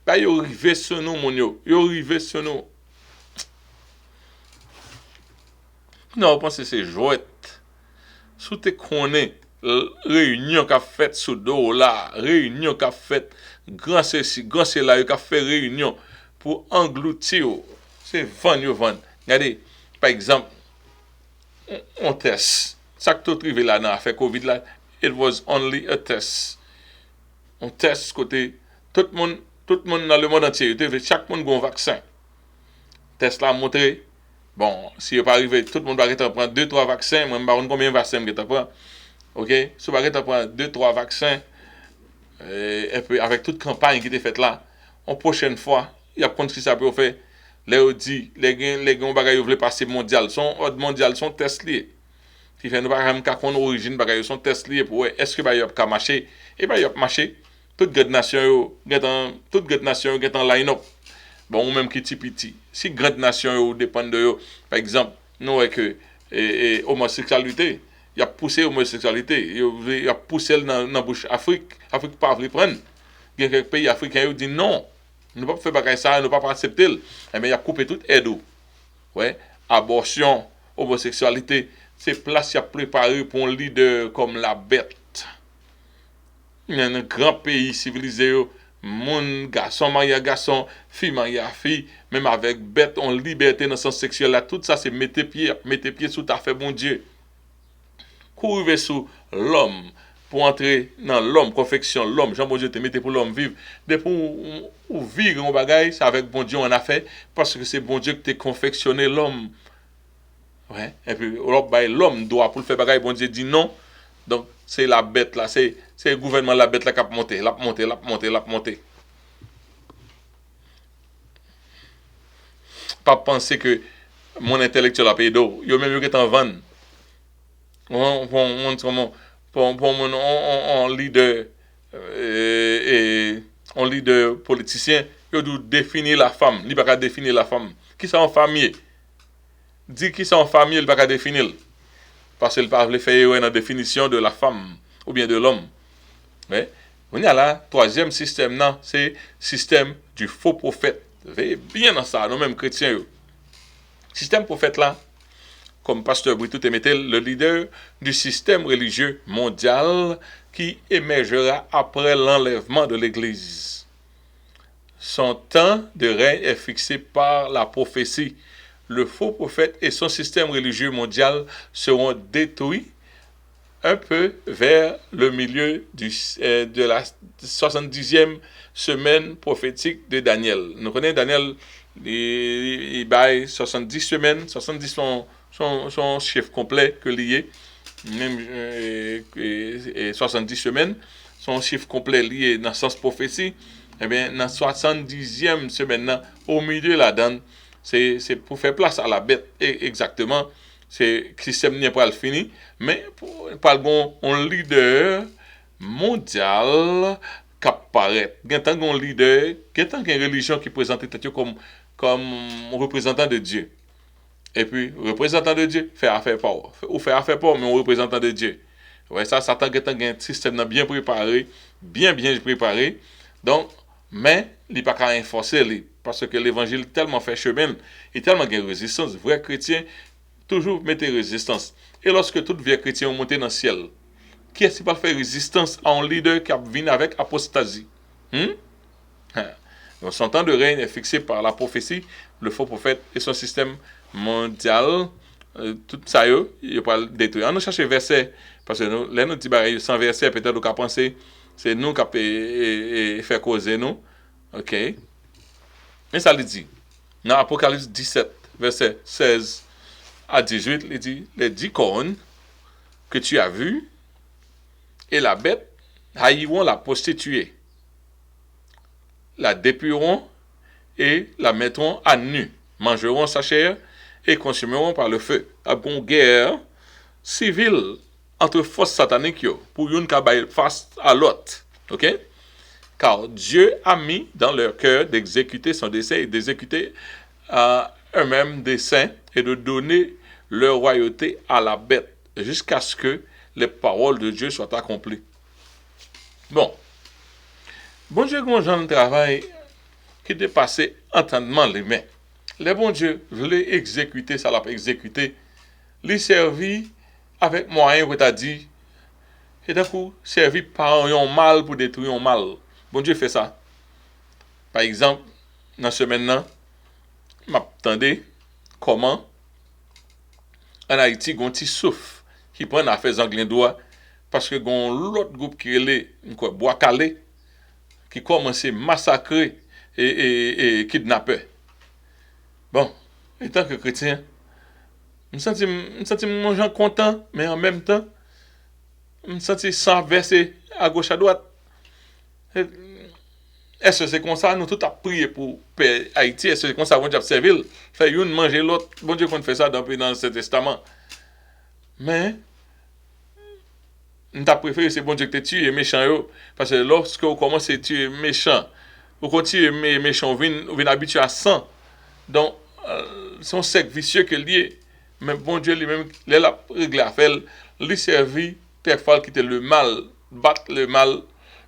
Bah, yo rivé sur nous, mon yo. Yo rivé sur nous. Non, je pense que c'est jouet. Sous te connais, réunion qu'a fait sous dos là, réunion qu'a fait, grand ceci, grand cela, qu'a fait réunion pour engloutir. C'est van. Regardez, par exemple, on test. Ça que tout arrivé là dans l'affaire Covid là, it was only a test. On test côté, tout le monde dans le monde entier, chaque monde a un vaccin. Test là montré. Bon, si il n'est pas arrivé, tout le monde va prendre 2-3 vaccins. Moi, je ne sais pas combien de vaccins je prends. Ok? Si vous prendre 2-3 vaccins, et puis avec toute campagne qui était faite là, en prochaine fois, il y a ce que ça peut faire. Là, on dit, les gens qui veulent passer mondial, sont test liés. Qui fait nous pas qu'on origine bagaille sont test liés pour est-ce que il va marcher et il va marcher. Toute grande nation en line-up. Bon, ou même qui petit. Si grande nation dépend de eux, par exemple, nous avec homosexualité, il a poussé l'homosexualité, il a poussé dans la bouche Afrique pas veut prendre. Il y a quelques pays africains qui disent non, nous ne pouvons pas faire ça, nous ne pouvons pas accepter. Eh bien, il a coupé toute aide. Ouais, abortion, homosexualité, c'est place qui a préparé pour un leader comme la bête. Il y a un grand pays civilisé, mon garçon marié à garçon, fille mariée à fille, même avec bête en liberté dans le sens sexuel là, tout ça c'est mettre pied sous ta fait bon Dieu. Courir sous l'homme pour entrer dans l'homme, confection l'homme, Jean bon Dieu te mette pour l'homme vivre. Depuis ou vivre en bagaille, c'est avec bon Dieu on a fait parce que c'est bon Dieu qui t'a confectionné l'homme. Ouais, et puis l'homme doit pour le faire bagaille, bon Dieu dit non. Donc c'est la bête là, c'est le gouvernement la bête là qui a monté. Pas penser que mon intellectuel a payé d'eau. Yo même yo qui est en vanne. On leader on leader politicien, yo doit définir la femme, il pas définir la femme. Qui sont en famille? Dit qui sont en famille, il pas définir. Parce qu'il ne peut pas faire une définition de la femme ou bien de l'homme. Mais on y a là, troisième système, c'est le système du faux prophète. Veillez bien dans ça, nous-mêmes chrétiens. Système prophète là, comme pasteur Britou Temetel, le leader du système religieux mondial qui émergera après l'enlèvement de l'Église. Son temps de règne est fixé par la prophétie. Le faux prophète et son système religieux mondial seront détruits un peu vers le milieu de la 70e semaine prophétique de Daniel. Nous connaissons Daniel, il baille 70 semaines, 70 son chiffre complet que lié, même 70 semaines, son chiffre complet lié dans le sens prophétie. Eh bien, dans la 70e semaine, au milieu de la donne, c'est pour faire place à la bête. Et exactement, c'est le système n'est pas le fini, mais pour le bon, un leader mondial qui apparaît. Il y a un leader, il y a une religion qui présente comme représentant de Dieu. Et puis, représentant de Dieu, fait affaire pas. Ou fait affaire pas, mais un représentant de Dieu. Ouais, ça, Satan a un système bien préparé, bien préparé. Donc, mais il n'est pas qu'à enforcer, parce que l'évangile tellement fait chemin, et tellement de résistance. Vrai chrétien, toujours mettez résistance. Et lorsque tout vieux chrétien monte dans le ciel, qui est-ce qui va faire résistance à un leader qui vient avec apostasie? Donc, son temps de règne est fixé par la prophétie, le faux prophète et son système mondial. Tout ça, il ne pas le détruire. On nous cherche verset, parce que nous, là, nous disons, sans verset, peut-être qu'on penser, c'est nous qui avons fait causer nous. Ok? Et ça, il dit, dans Apocalypse 17, verset 16 à 18, il dit, les 10 cornes que tu as vues et la bête haïront la prostituée, la dépureront et la mettront à nu, mangeront sa chair et consumeront par le feu. La bonne guerre civile entre forces sataniques pour une cabaye face à l'autre. Ok? Car Dieu a mis dans leur cœur d'exécuter son dessein et d'exécuter eux-mêmes desseins et de donner leur royauté à la bête, jusqu'à ce que les paroles de Dieu soient accomplies. Bon, bon Dieu, quand j'en travail, qui dépassait entendement les mains. Les bon Dieu voulait exécuter, ça l'a pas exécuté. Les servi avec moyen pour t'a dit, et d'un coup, servi par un mal pour détruire un mal. Bon Dieu fait ça. Par exemple, dans ce maintenant, m'attendez comment en Haïti, il y a un petit souffle qui prend une affaire anglais droit parce que il y a l'autre groupe qui est Bois Calais qui commence à massacrer et kidnapper. Bon, en tant que chrétien, je me sens mon gens content, mais en même temps, je me sens sans verser à gauche à droite. Est-ce que c'est comme ça, nous tout a prié pour Haïti, est-ce que c'est comme ça, bon Dieu a servi, fait une manger l'autre, bon Dieu qu'on fait ça dans ce testament. Mais, nous avons préféré, c'est bon Dieu que tu tues les méchants, parce que lorsque vous commencez à tuer les méchants, vous continuez les méchants, vous venez habituer à 100. Donc, c'est un cercle vicieux que lié. Mais bon Dieu lui-même, il a réglé à faire, lui servi, parfois quitter le mal, battre le mal.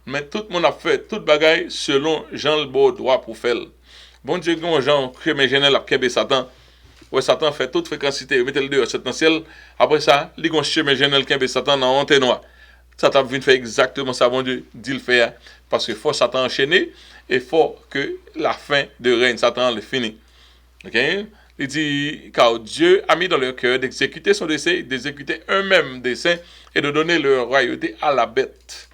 Mais tout le monde a fait toute bagaille selon Jean le beau droit pour faire. Bon Dieu, quand Jean, que mes généraux a kébé Satan, ouais, Satan fait toute fréquencité, mettez le dehors, c'est dans le ciel. Après ça, il a chemin général kébé Satan dans honte noir. Satan vient faire exactement ça, bon Dieu, dit le faire. Parce qu'il faut Satan enchaîner, et il faut que la fin de règne, Satan le finit. Ok? Il dit, car Dieu a mis dans leur cœur d'exécuter son dessein, d'exécuter eux-mêmes dessein et de donner leur royauté à la bête,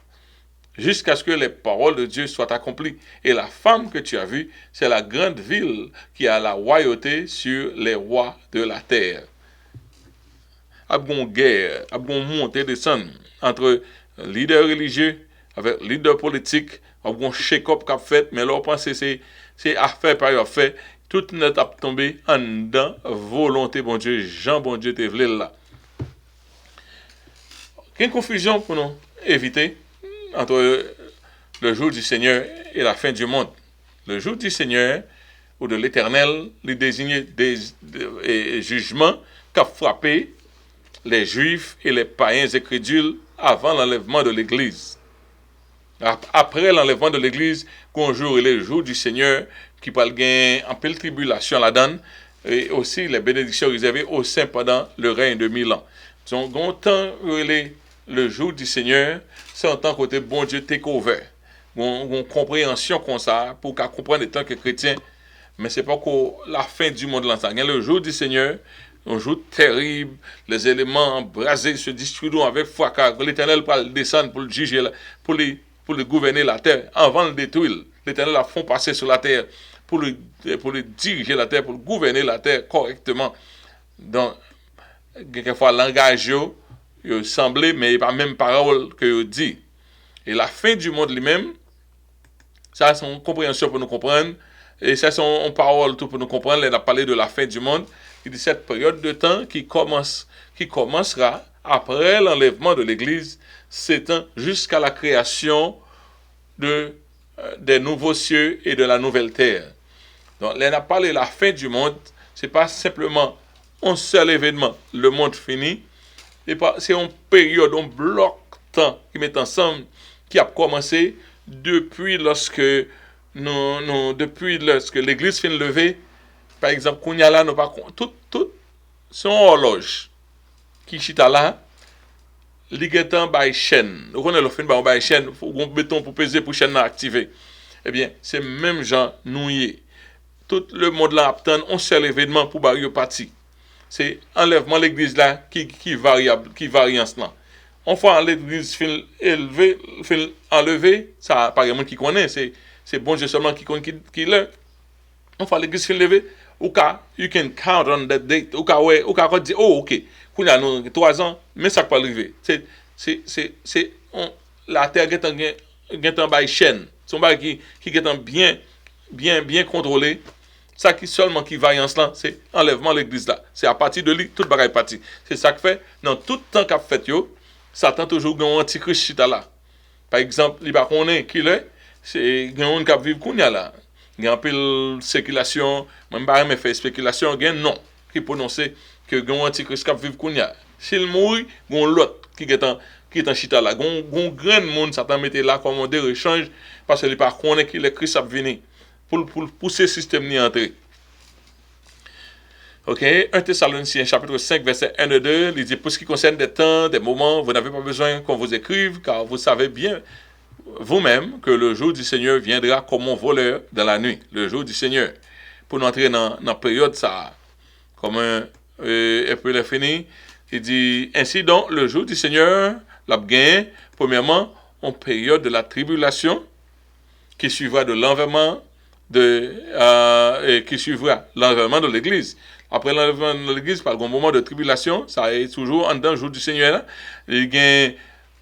jusqu'à ce que les paroles de Dieu soient accomplies. Et la femme que tu as vue, c'est la grande ville qui a la royauté sur les rois de la terre. Abgon guerre, abgon montée descendre entre leaders religieux avec leaders politiques, abgon shake-up qu'a fait, mais là on pense que c'est affaire par affaire. Tout net a tombé en dedans volonté bon Dieu, Jean bon Dieu te vle là. Quelle confusion pour nous éviter entre le jour du Seigneur et la fin du monde. Le jour du Seigneur ou de l'Éternel, il désignait des jugements qui ont frappé les Juifs et les païens incrédules avant l'enlèvement de l'Église. Après l'enlèvement de l'Église, qu'on jour et le jour du Seigneur, qui parle gain en pile tribulation la donne, et aussi les bénédictions réservées aux saints pendant le règne de 1000 ans. Donc, on temps le jour du Seigneur, c'est en tant que bon Dieu take over. On compréhension comme ça, pour qu'on comprenne en tant que chrétien, mais c'est pas que la fin du monde là. Le jour du Seigneur, un jour terrible, les éléments embrasés se distribueront avec fracas. L'Éternel va descendre pour le juger, pour le gouverner la terre, avant de le détruire. L'Éternel la font passer sur la terre pour le diriger la terre, pour gouverner la terre correctement. Donc, quelquefois, le langage, il semblait, mais il n'y a pas même parole que il dit. Et la fin du monde lui-même, ça, c'est une compréhension pour nous comprendre. Et ça, c'est une parole tout pour nous comprendre. Il a parlé de la fin du monde. Il dit cette période de temps qui commencera après l'enlèvement de l'Église, s'étend jusqu'à la création des nouveaux cieux et de la nouvelle terre. Donc, il a parlé de la fin du monde. Ce n'est pas simplement un seul événement, le monde fini. C'est une période, un bloc de temps qui met ensemble, qui a commencé depuis lorsque l'Église finit lever. Par exemple, qu'on y a là, nous pas tout son horloge qui chita là, l'iguetan by chaîne. Nous connaissons le fin by chaîne, faut un béton pour peser pour chaîne activer. Eh bien, c'est même genre nouillé. Tout le monde là attend un seul événement pour barrer parti. C'est enlèvement l'église là qui varie en cela. Une fois l'église fin enlevée, ça pas vraiment qui connaît, c'est bon Dieu seulement qui connaît qui l'a. Une fois l'église fin levée, you can count on that date. Ou ka dire oh OK, qu'on a nous 3 ans, mais ça pas arriver. La terre est en bas chaîne. Son bas qui est bien contrôlé. Ça qui seulement qui varie en cela, c'est enlèvement de l'église là. C'est à partir de lui, toute bagaille partie. C'est ça que fait, dans tout temps qu'a fait yo, Satan toujours un antichrist chita là. Par exemple, il va connaître qui est, c'est un qui vivre kounya là. Il y a un peu de spéculation, même pas mais fait spéculation, il non. qui prononce que gon antichrist qui vivre kounya. S'il mourit, gon l'autre qui est en chita là. Gon grand monde Satan mette là comme un échange parce que il pas connaît que le Christ a venir pour pousser système ni entrer. Ok, 1 Thessaloniciens chapitre 5 verset 1 et 2, il dit pour ce qui concerne des temps, des moments, vous n'avez pas besoin qu'on vous écrive car vous savez bien vous-même que le jour du Seigneur viendra comme un voleur dans la nuit. Le jour du Seigneur. Pour nous entrer dans la période ça, comme un peu le fini, il dit ainsi donc le jour du Seigneur, l'a gain, premièrement, en période de la tribulation qui suivra de l'enlèvement qui suivra l'enlèvement de l'Église. Après l'enlèvement de l'Église, par un moment de tribulation, ça est toujours en dans le jour du Seigneur. Il gagne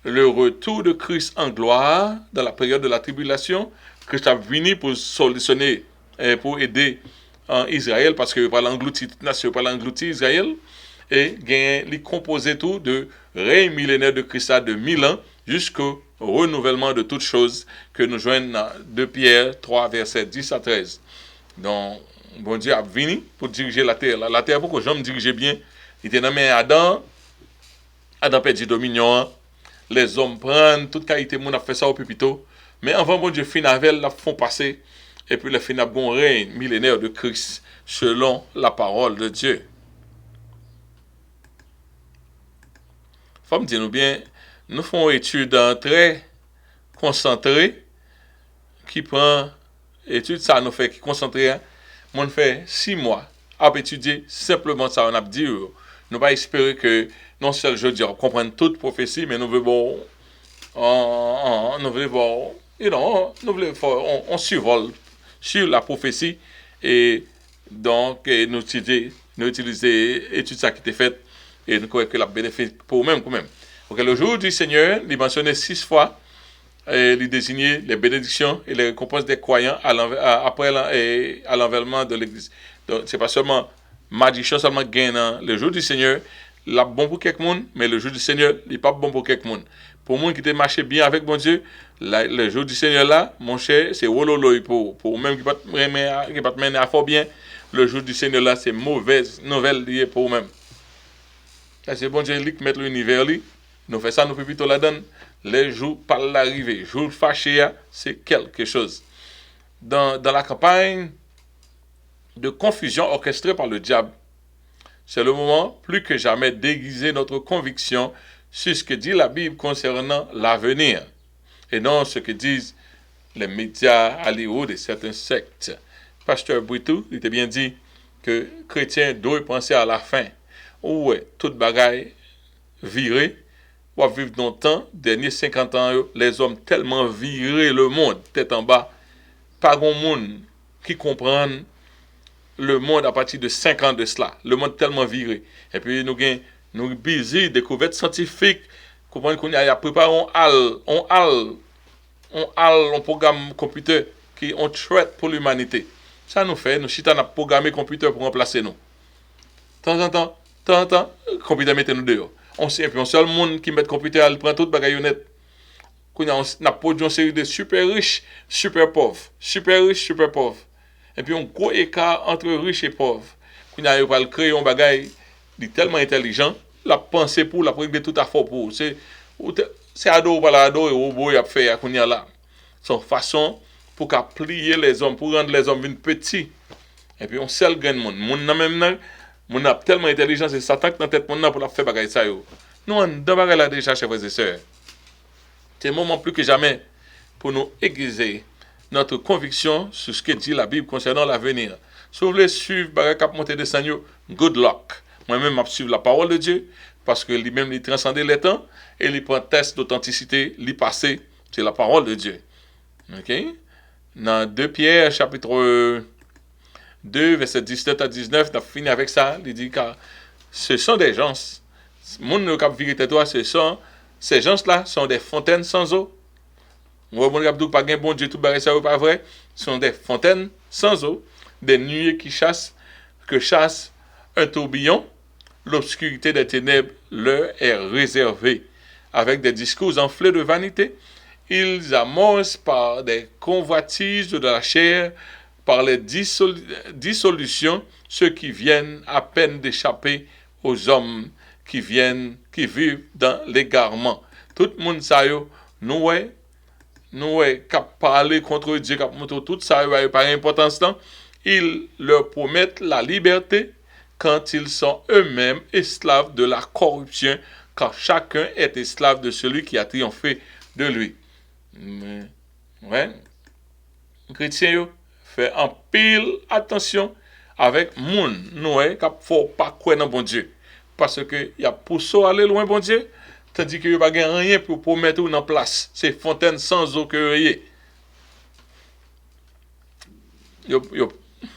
le retour de Christ en gloire dans la période de la tribulation. Christ a venu pour solutionner, pour aider Israël, parce qu'il parle englouti toute nation, il parle englouti Israël, et il composait tout de règne millénaire de Christ de 1000 ans jusqu'au renouvellement de toutes choses que nous joignons dans 2 Pierre 3, versets 10 à 13. Donc, bon Dieu a venu pour diriger la terre. La terre, pourquoi j'aime diriger bien? Il était dans mes Adam perdit dominion. Les hommes prennent toute qualité, mon a fait ça au pupito. Mais avant, bon Dieu, fin avec, la font passer. Et puis, le fin a bon règne millénaire de Christ, selon la parole de Dieu. Faut me dire nous bien, nous faisons une étude très concentrée, qui prend, étude ça nous fait, qui concentrée, on fait 6 mois à étudier simplement ça, on a dit, nous pas espérer que non seulement je dis, on comprend toute prophétie, mais nous voulons on survole sur la prophétie et donc nous utiliser étude ça qui était faite et nous croyons que la bénéfice pour nous-mêmes quand même. Donc le jour du Seigneur, il mentionné 6 fois, il désignait les bénédictions et les récompenses des croyants après l'enlèvement de l'Église. Donc c'est pas seulement magicien seulement gagnant le jour du Seigneur, la bon pour quelqu'un, mais le jour du Seigneur, il n'est pas bon pour quelqu'un. Pour moi qui te marché bien avec mon Dieu, le jour du Seigneur là, mon cher, c'est wololo pour même qui pas te mener à fort bien, le jour du Seigneur là, c'est mauvaise nouvelle liée pour même. C'est bon Dieu qui met l'univers là, nous fait ça nous peut plutôt la donne. Les jours par l'arrivée, jour fâché, c'est quelque chose. Dans la campagne de confusion orchestrée par le diable, c'est le moment plus que jamais d'aiguiser notre conviction sur ce que dit la Bible concernant l'avenir et non ce que disent les médias à Hollywood et certains sectes. Pasteur Britou, il était bien dit que chrétiens doivent penser à la fin. Ouais, toute bagaille virée, ou vivre dans le temps, derniers 50 ans, les hommes tellement viré le monde, tête en bas, pas grand monde qui comprenne le monde à partir de 5 ans de cela. Le monde tellement viré. Et puis nous busy découvertes scientifiques, comprendre qu'on a préparé un programme computer qui on traite pour l'humanité. Ça nous fait, nous chita n'a programmé computer pour remplacer nous. De temps en temps, computer mettez nous dehors. On sait, et puis un seul monde qui met computer, il prend toute bagaillonnette. On a produit une série de super riches, super pauvres. Super riches, super pauvres. Et puis un gros écart entre riches et pauvres. On a créé un bagaille tellement intelligent, la pensée pour la régler tout à fait pour. C'est ado par ado et robot y a fait à qu'on y a là. Son façon pour qu'à plier les hommes, pour rendre les hommes petits. Et puis on seul gagne monde. Monde même mon a tellement intelligent, c'est Satan qui dans tête mon pour la faire bagaille ça yo. Nous on dans bagaille là déjà chers frères et sœurs. C'est un moment plus que jamais pour nous aiguiser notre conviction sur ce que dit la Bible concernant l'avenir. Si vous voulez suivre bagaille cap monter descendre, good luck. Moi-même je suivre la parole de Dieu parce que lui-même il transcende les temps et il prend test d'authenticité, il passé, c'est la parole de Dieu. OK? Dans 2 Pierre chapitre 2, verset 17 à 19, on a fini avec ça. Il dit que ce sont des gens, mon cap vérité toi, ces gens-là sont des fontaines sans eau. Mon cap pas gain bon Dieu tout barré ça pas vrai, sont des fontaines sans eau, des nuées qui chassent un tourbillon, l'obscurité des ténèbres leur est réservée. Avec des discours enflés de vanité, ils amorcent par des convoitises de la chair par les dissolutions, ceux qui viennent à peine d'échapper aux hommes qui vivent dans l'égarement. Tout le monde sait, nous, cap parler contre Dieu, cap montrer tout ça, par importance, ils leur promettent la liberté quand ils sont eux-mêmes esclaves de la corruption, car chacun est esclave de celui qui a triomphé de lui. Mais, ouais, chrétien, fait en pile attention avec moun, nous, cap faut pas croire dans bon Dieu. Parce que y a pour ça aller loin, bon Dieu, tandis que y a pas rien pour mettre en place. C'est fontaine sans eau que y est.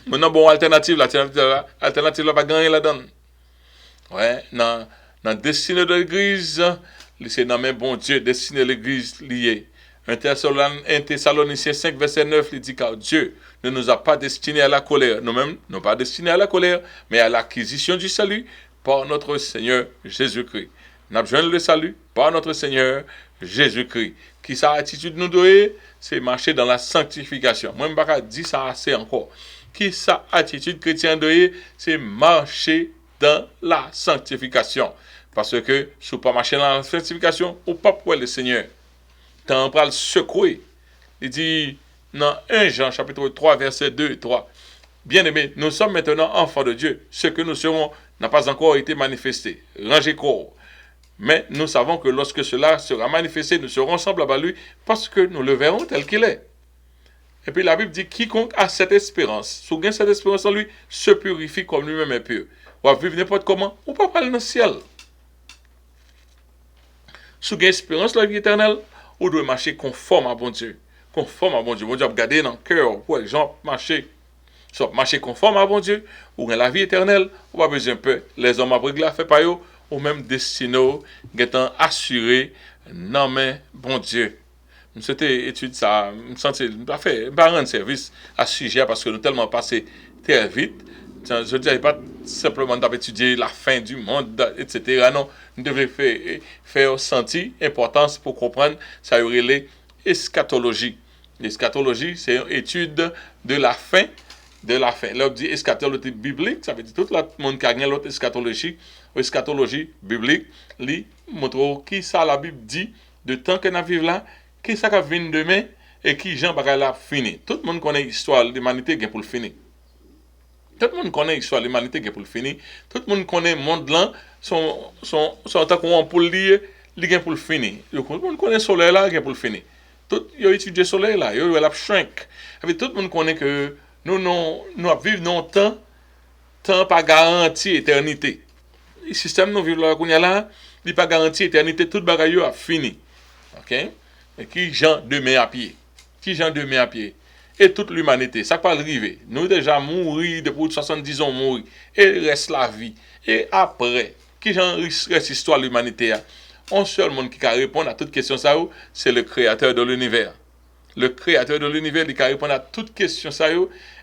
Maintenant, bon, alternative là, pas gagner là-dedans. Ouais, dans destinée de l'église, c'est dans même bon Dieu, destiné de l'église liée. 1 Thessaloniciens 5, verset 9, il dit car Dieu ne nous a pas destinés à la colère. Nous-mêmes, nous pas destinés à la colère, mais à l'acquisition du salut par notre Seigneur Jésus-Christ. Nous avons besoin le salut par notre Seigneur Jésus-Christ. Qui sa attitude nous doit, c'est marcher dans la sanctification. Moi, je ne vais pas dire ça assez encore. Qui sa attitude chrétienne doit, c'est marcher dans la sanctification. Parce que si vous ne pas marcher dans la sanctification, vous ne pouvez pas le Seigneur. Tant on le secouer. Il dit dans 1 Jean chapitre 3 verset 2 et 3. Bien-aimés, nous sommes maintenant enfants de Dieu. Ce que nous serons n'a pas encore été manifesté. Rangez corps. Mais nous savons que lorsque cela sera manifesté, nous serons semblables à lui parce que nous le verrons tel qu'il est. Et puis la Bible dit, quiconque a cette espérance, sous gain cette espérance en lui, se purifie comme lui-même est pur. Ou va vivre n'importe comment, ou pas aller dans le ciel. Sous gain espérance la vie éternelle, ou doit marcher conforme à bon Dieu. Conforme à bon Dieu. Bon Dieu a gardé dans le cœur pour les gens marcher. Soit marcher conforme à bon Dieu, ou dans la vie éternelle, ou pas besoin peu. Les hommes après la fait pas yo, ou même destiné, étant assuré, non mais bon Dieu. C'était étude ça, me sentais pas rendre service à ce sujet parce que nous tellement passé très vite. Je ne dirais pas simplement d'étudier la fin du monde, etc. Non, nous devons faire sentir l'importance pour comprendre ça y aurait l'eschatologie. L'eschatologie, c'est une étude de la fin. Là, on dit eschatologie biblique, ça veut dire tout le monde qui a gagné l'autre eschatologie, biblique, lui montre qui ça la Bible dit de temps que nous vivons là, qui ça va venir demain et qui Jean Bagay l'a fini. Tout le monde connaît l'histoire de l'humanité pour le finir. Tout le monde connaît l'histoire de l'humanité pour le finir. Tout le monde connaît le monde là, son temps qu'on pour le lire, il pour le finir. Tout le monde connaît le soleil là, pour le finir. Tout il a étudié le soleil là, il a shrink. Tout le monde connaît que nous vivons dans temps pas garanti éternité. Le système nous vivons là, il pas garanti éternité, tout bagaille a fini. OK? Et qui gens demain à pied. Et toute l'humanité, ça peut arriver. Nous déjà mourir depuis 70 ans mourir et reste la vie. Et après, qui gens reste l'histoire de l'humanité a? Un seul monde qui peut répondre à toute question ça, c'est le créateur de l'univers. Le créateur de l'univers, il peut répondre à toute question ça,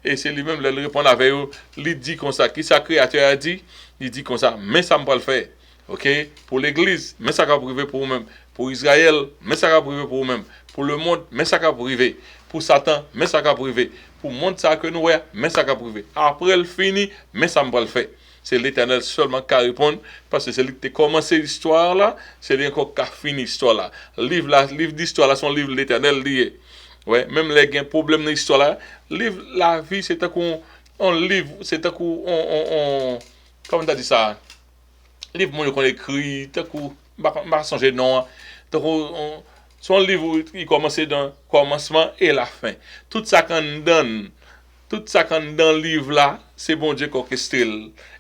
et c'est lui-même qui répond avec eux. Il dit comme ça, qui sa créateur a dit, il dit comme ça, mais ça ne va pas le faire. OK? Pour l'église, mais ça va priver pour vous-même. Pour Israël, mais ça va priver pour vous-même. Pour le monde, mais ça va priver. Pour Satan, mais ça va priver. Pour le monde, ça que nous voyons, mais ça va priver. Après le fini, mais ça ne va pas le faire. C'est l'Éternel seulement qui répond, parce que c'est lui qui a commencé l'histoire là, c'est lui encore qui a fini l'histoire là. Livre d'histoire là, son livre l'Éternel lié. Ouais, même les gains problème dans l'histoire là, livre la vie c'est un coup on livre, c'est un coup on comment t'as dit ça? Livre mon qu'on écrit, tout coup pas changer non. Son livre il commence dans commencement et la fin. Tout ça qu'on donne dans le livre là, c'est bon Dieu qui orchestre.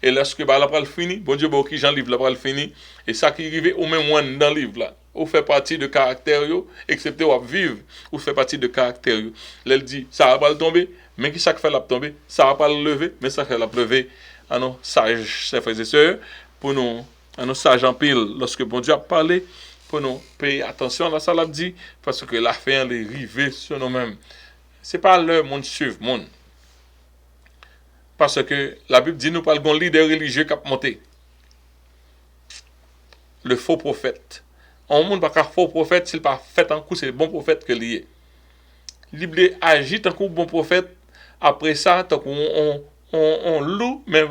Et lorsque bah là pas le fini, bon Dieu qui Jean livre là pas le fini et ça qui arrive au même one dans le livre là. Ou fait partie de caractère yo, excepté ou vivre, ou fait partie de caractère yo. Elle dit ça va pas le tomber, mais qui ça fait la tomber, ça va pas le lever, mais ça fait la lever. Ah non, sage, frères et sœurs, pour nous, à nos sages en pile, lorsque bon Dieu a parlé, pour nous payer attention à ça l'a dit, parce que la fin est arrivée sur nous-mêmes. C'est pas le monde suivre monde. Parce que la Bible dit nous parlons d'un leader religieux qui a monté. Le faux prophète. On ne peut pas faux prophète s'il pas fait un coup, c'est le bon prophète que lié. L'Bible agit un coup bon prophète après ça, on loue, même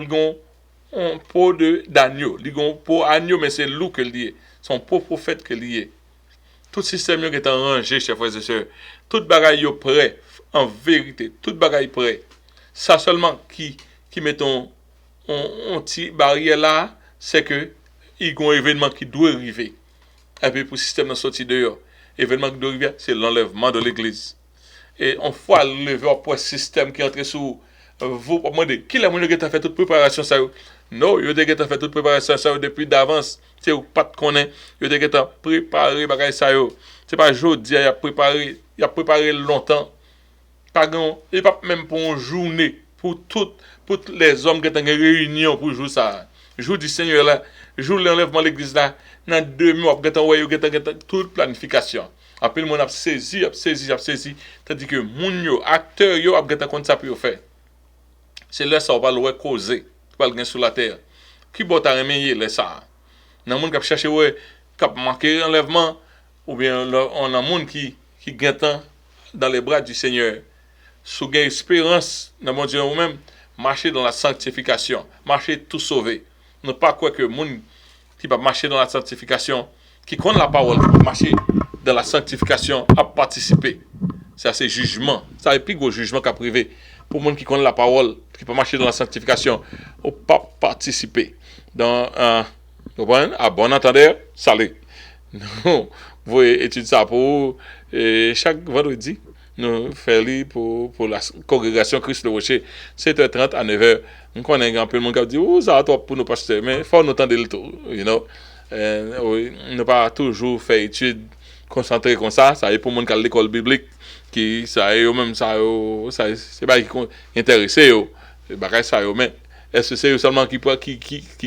on pot d'agneau. Ils ont pot agneau, mais c'est loup que lié. Son pot prophète que lié. Tout système qui est rangé, chers frères et sœurs. Tout bagaille est prêt, en vérité. Tout bagaille prêt. Ça seulement qui met on petit barrière là, c'est que il y a un événement qui doit arriver. Et puis pour le système de sortie dehors, l'événement qui doit arriver, c'est l'enlèvement de l'église. Et on fois lever pour un système qui entre sous vous pour demander qui l'a qui a fait toute préparation ça. Non, il a fait toute préparation ça depuis d'avance. C'est pas de connaître, il a préparé bagay ça yo. C'est pas aujourd'hui, il a préparé longtemps. Pas grand, et pas même pour une journée pour les hommes qui sont en réunion pour jouer ça. Jour du Seigneur là, jour de l'enlèvement de l'église là, dans 2 mois, toute planification. Après, le monde a saisi. Tandis que les acteurs, ils ont comme ça pour faire. C'est là ça, on va le causer. On va le sur la terre. Qui va t'arrêter là ça? Dans le monde qui a cherché, qui a manqué l'enlèvement, ou bien on a un monde qui gagne dans les bras du Seigneur. Sous gain espérance, dans mon Dieu, nous-mêmes, marcher dans la sanctification, marcher tout sauvé. Ne pas quoi que le monde qui va marcher dans la sanctification, qui connaît la parole, qui va marcher dans la sanctification, à participer. Ça, c'est jugement. Ça, c'est plus gros jugement qu'à privé. Pour le monde qui connaît la parole, qui peut marcher dans la sanctification, ou pas participer. Dans à bon entendeur, salut. Vous pouvez étudier ça pour chaque vendredi. Nous faisons pour la congrégation Christ le Rocher, 7h30 à 9h. Nous connaissons un peu le monde qui dit, oh, ça va pour nous pasteurs, mais il faut nous entendre le tout, you know. Nous pas toujours faire études concentrées comme ça est pour le monde qui a l'école biblique, qui ça est même ça c'est pas qui intéressé yo, ça yo, mais est-ce que c'est seulement qui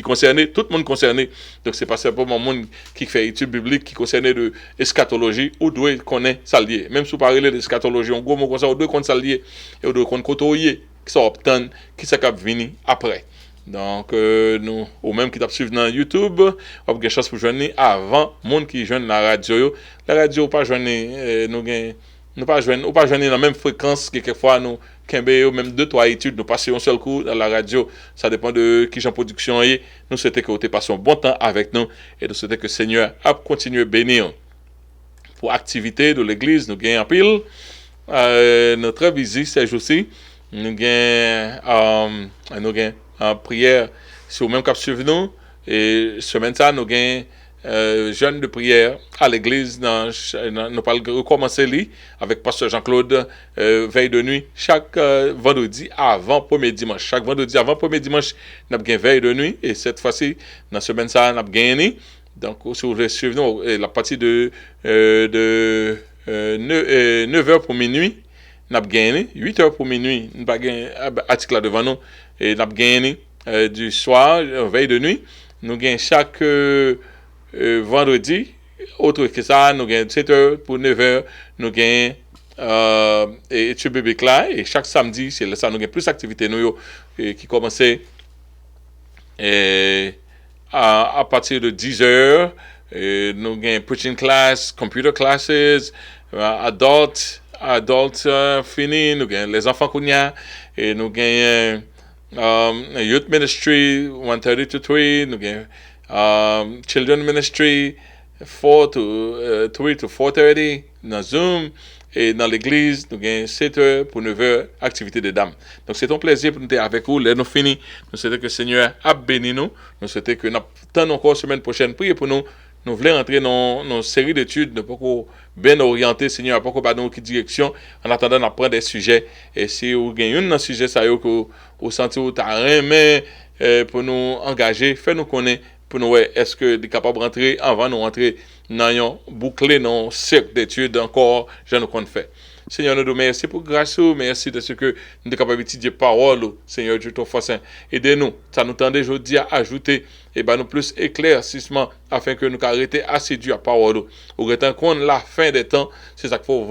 concerné, tout le monde concerné. Donc c'est pas simplement le monde qui fait études bibliques qui concerné de eschatologie ou doit connaître ça lié. Même si vous parlez de eschatologie, en gros mot comme ça, on doit connaître ça lié et on doit connaître côtoyer qui ça obtient, qui ça cap venir après. Donc nous ou même qui t'a suivre dans YouTube, on a quelque chose pour joindre avant monde qui joindre la radio. La radio pas joindre nous pas joindre dans la même fréquence que quelquefois nous Kembe même 2-3 études nous passer un seul coup dans la radio, ça dépend de qui j'en production est. Nous souhaitons que vous passez un bon temps avec nous et nous souhaitons que le Seigneur a continué à bénir. Pour activité de l'église, nous gagnons en pile notre visite ces jours-ci, nous gagnons en prière sur même cap suivre nous et semaine ça nous gagnons jeûne de prière à l'église nous parlons recommencer avec pasteur Jean-Claude veille de nuit chaque vendredi avant premier dimanche. Chaque vendredi avant premier dimanche nous avons veille de nuit et cette fois-ci dans semaine ça nous avons gagné. Donc si vous voulez suivre nous la partie de 9h pour minuit nous avons gagné 8h pour minuit nous avons gagné article là devant nous et nous avons gagné du soir veille de nuit nous gagnons chaque vendredi, autre que ça, nous gagnons 7h pour 9h, nous gagnons études bibliques là, et chaque samedi, c'est ça, nous gagnons plus d'activités qui commençaient à partir de 10h, nous gagnons preaching class, computer classes, adult fini, nous gagnons les enfants qu'on y a, et nous gagnons youth ministry, 1:30 to 3, nous gagnons children ministry 4 to 3 to 4:30 dans Zoom et dans l'église nous gagnons 7h pour 9h activité de dames. Donc c'est un plaisir pour nous être avec vous. Là nous fini. Nous souhaitons que le Seigneur a béni nous. Nous souhaitons que nous attendons encore semaine prochaine prier pour nous. Nous voulons entrer dans une série d'études, de beaucoup bien orienté, Seigneur, pas qu'on nous qui direction. En attendant, on prend des sujets. Et si vous gagnez un sujet, ça y est, que vous sentez que vous avez rien pour nous engager, faites-nous connaître. Pour nous, est-ce que nous capable de rentrer avant de rentrer dans un boucler dans un cercle d'études encore, je ne compte faire. Seigneur, nous te remercions pour grâce, merci de ce que nous sommes capables d'étudier parole, Seigneur Dieu, ton foi saint. Aidez-nous, ça nous tendait aujourd'hui à ajouter, et nous plus éclaircissement, afin que nous arrêtions assidus à parole. Au temps qu'on la fin des temps, c'est ça qu'il faut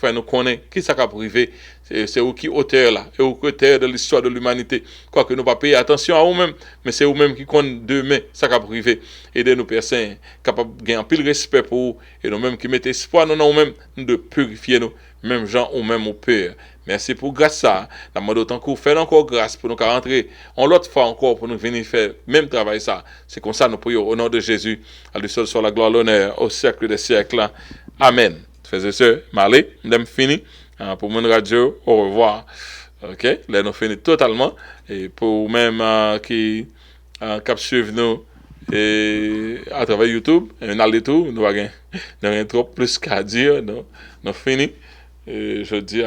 faire nous connaître, qui ça va priver. C'est vous qui auteur là, et vous auteur de l'histoire de l'humanité. Quoique nous pas payer attention à vous-même, mais c'est vous-même qui compte demain, ça va priver. Aidez-nous, Père Saint, capable de gagner un pile respect pour vous, et nous-mêmes qui mettez espoir dans nous-mêmes, de purifier nous, même gens ou même au Père. Merci pour grâce ça. Nous demandons autant qu'on fait encore grâce pour nous rentrer. On l'autre fois encore pour nous venir faire même travail ça. C'est comme ça nous prions au nom de Jésus. À lui seul soit la gloire, l'honneur au siècle des siècles. Amen. Frères et sœurs, m'aller, nous fini. Pour mon radio, au revoir. OK? Là, nous finissons totalement. Et pour même qui suivent nous et à travers YouTube, on a le tout, nous n'avons trop plus qu'à dire. Nous finissons. Je dis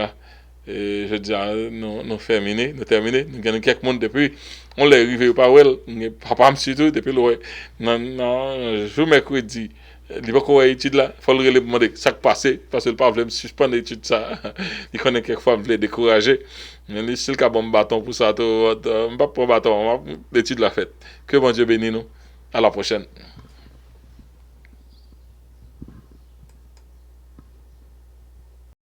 nous terminé, nous avons quelques monde depuis, on l'est arrivé pas well, papa surtout depuis le jour mercredi, il va quoi étude là, faut le demander ça qui passé parce que le pas voulait suspendre l'étude ça, il connaît quelquefois voulait décourager, mais si le cas bon bâton pour ça, pas pour bâton, l'étude la faite. Que bon Dieu bénisse nous, à la prochaine.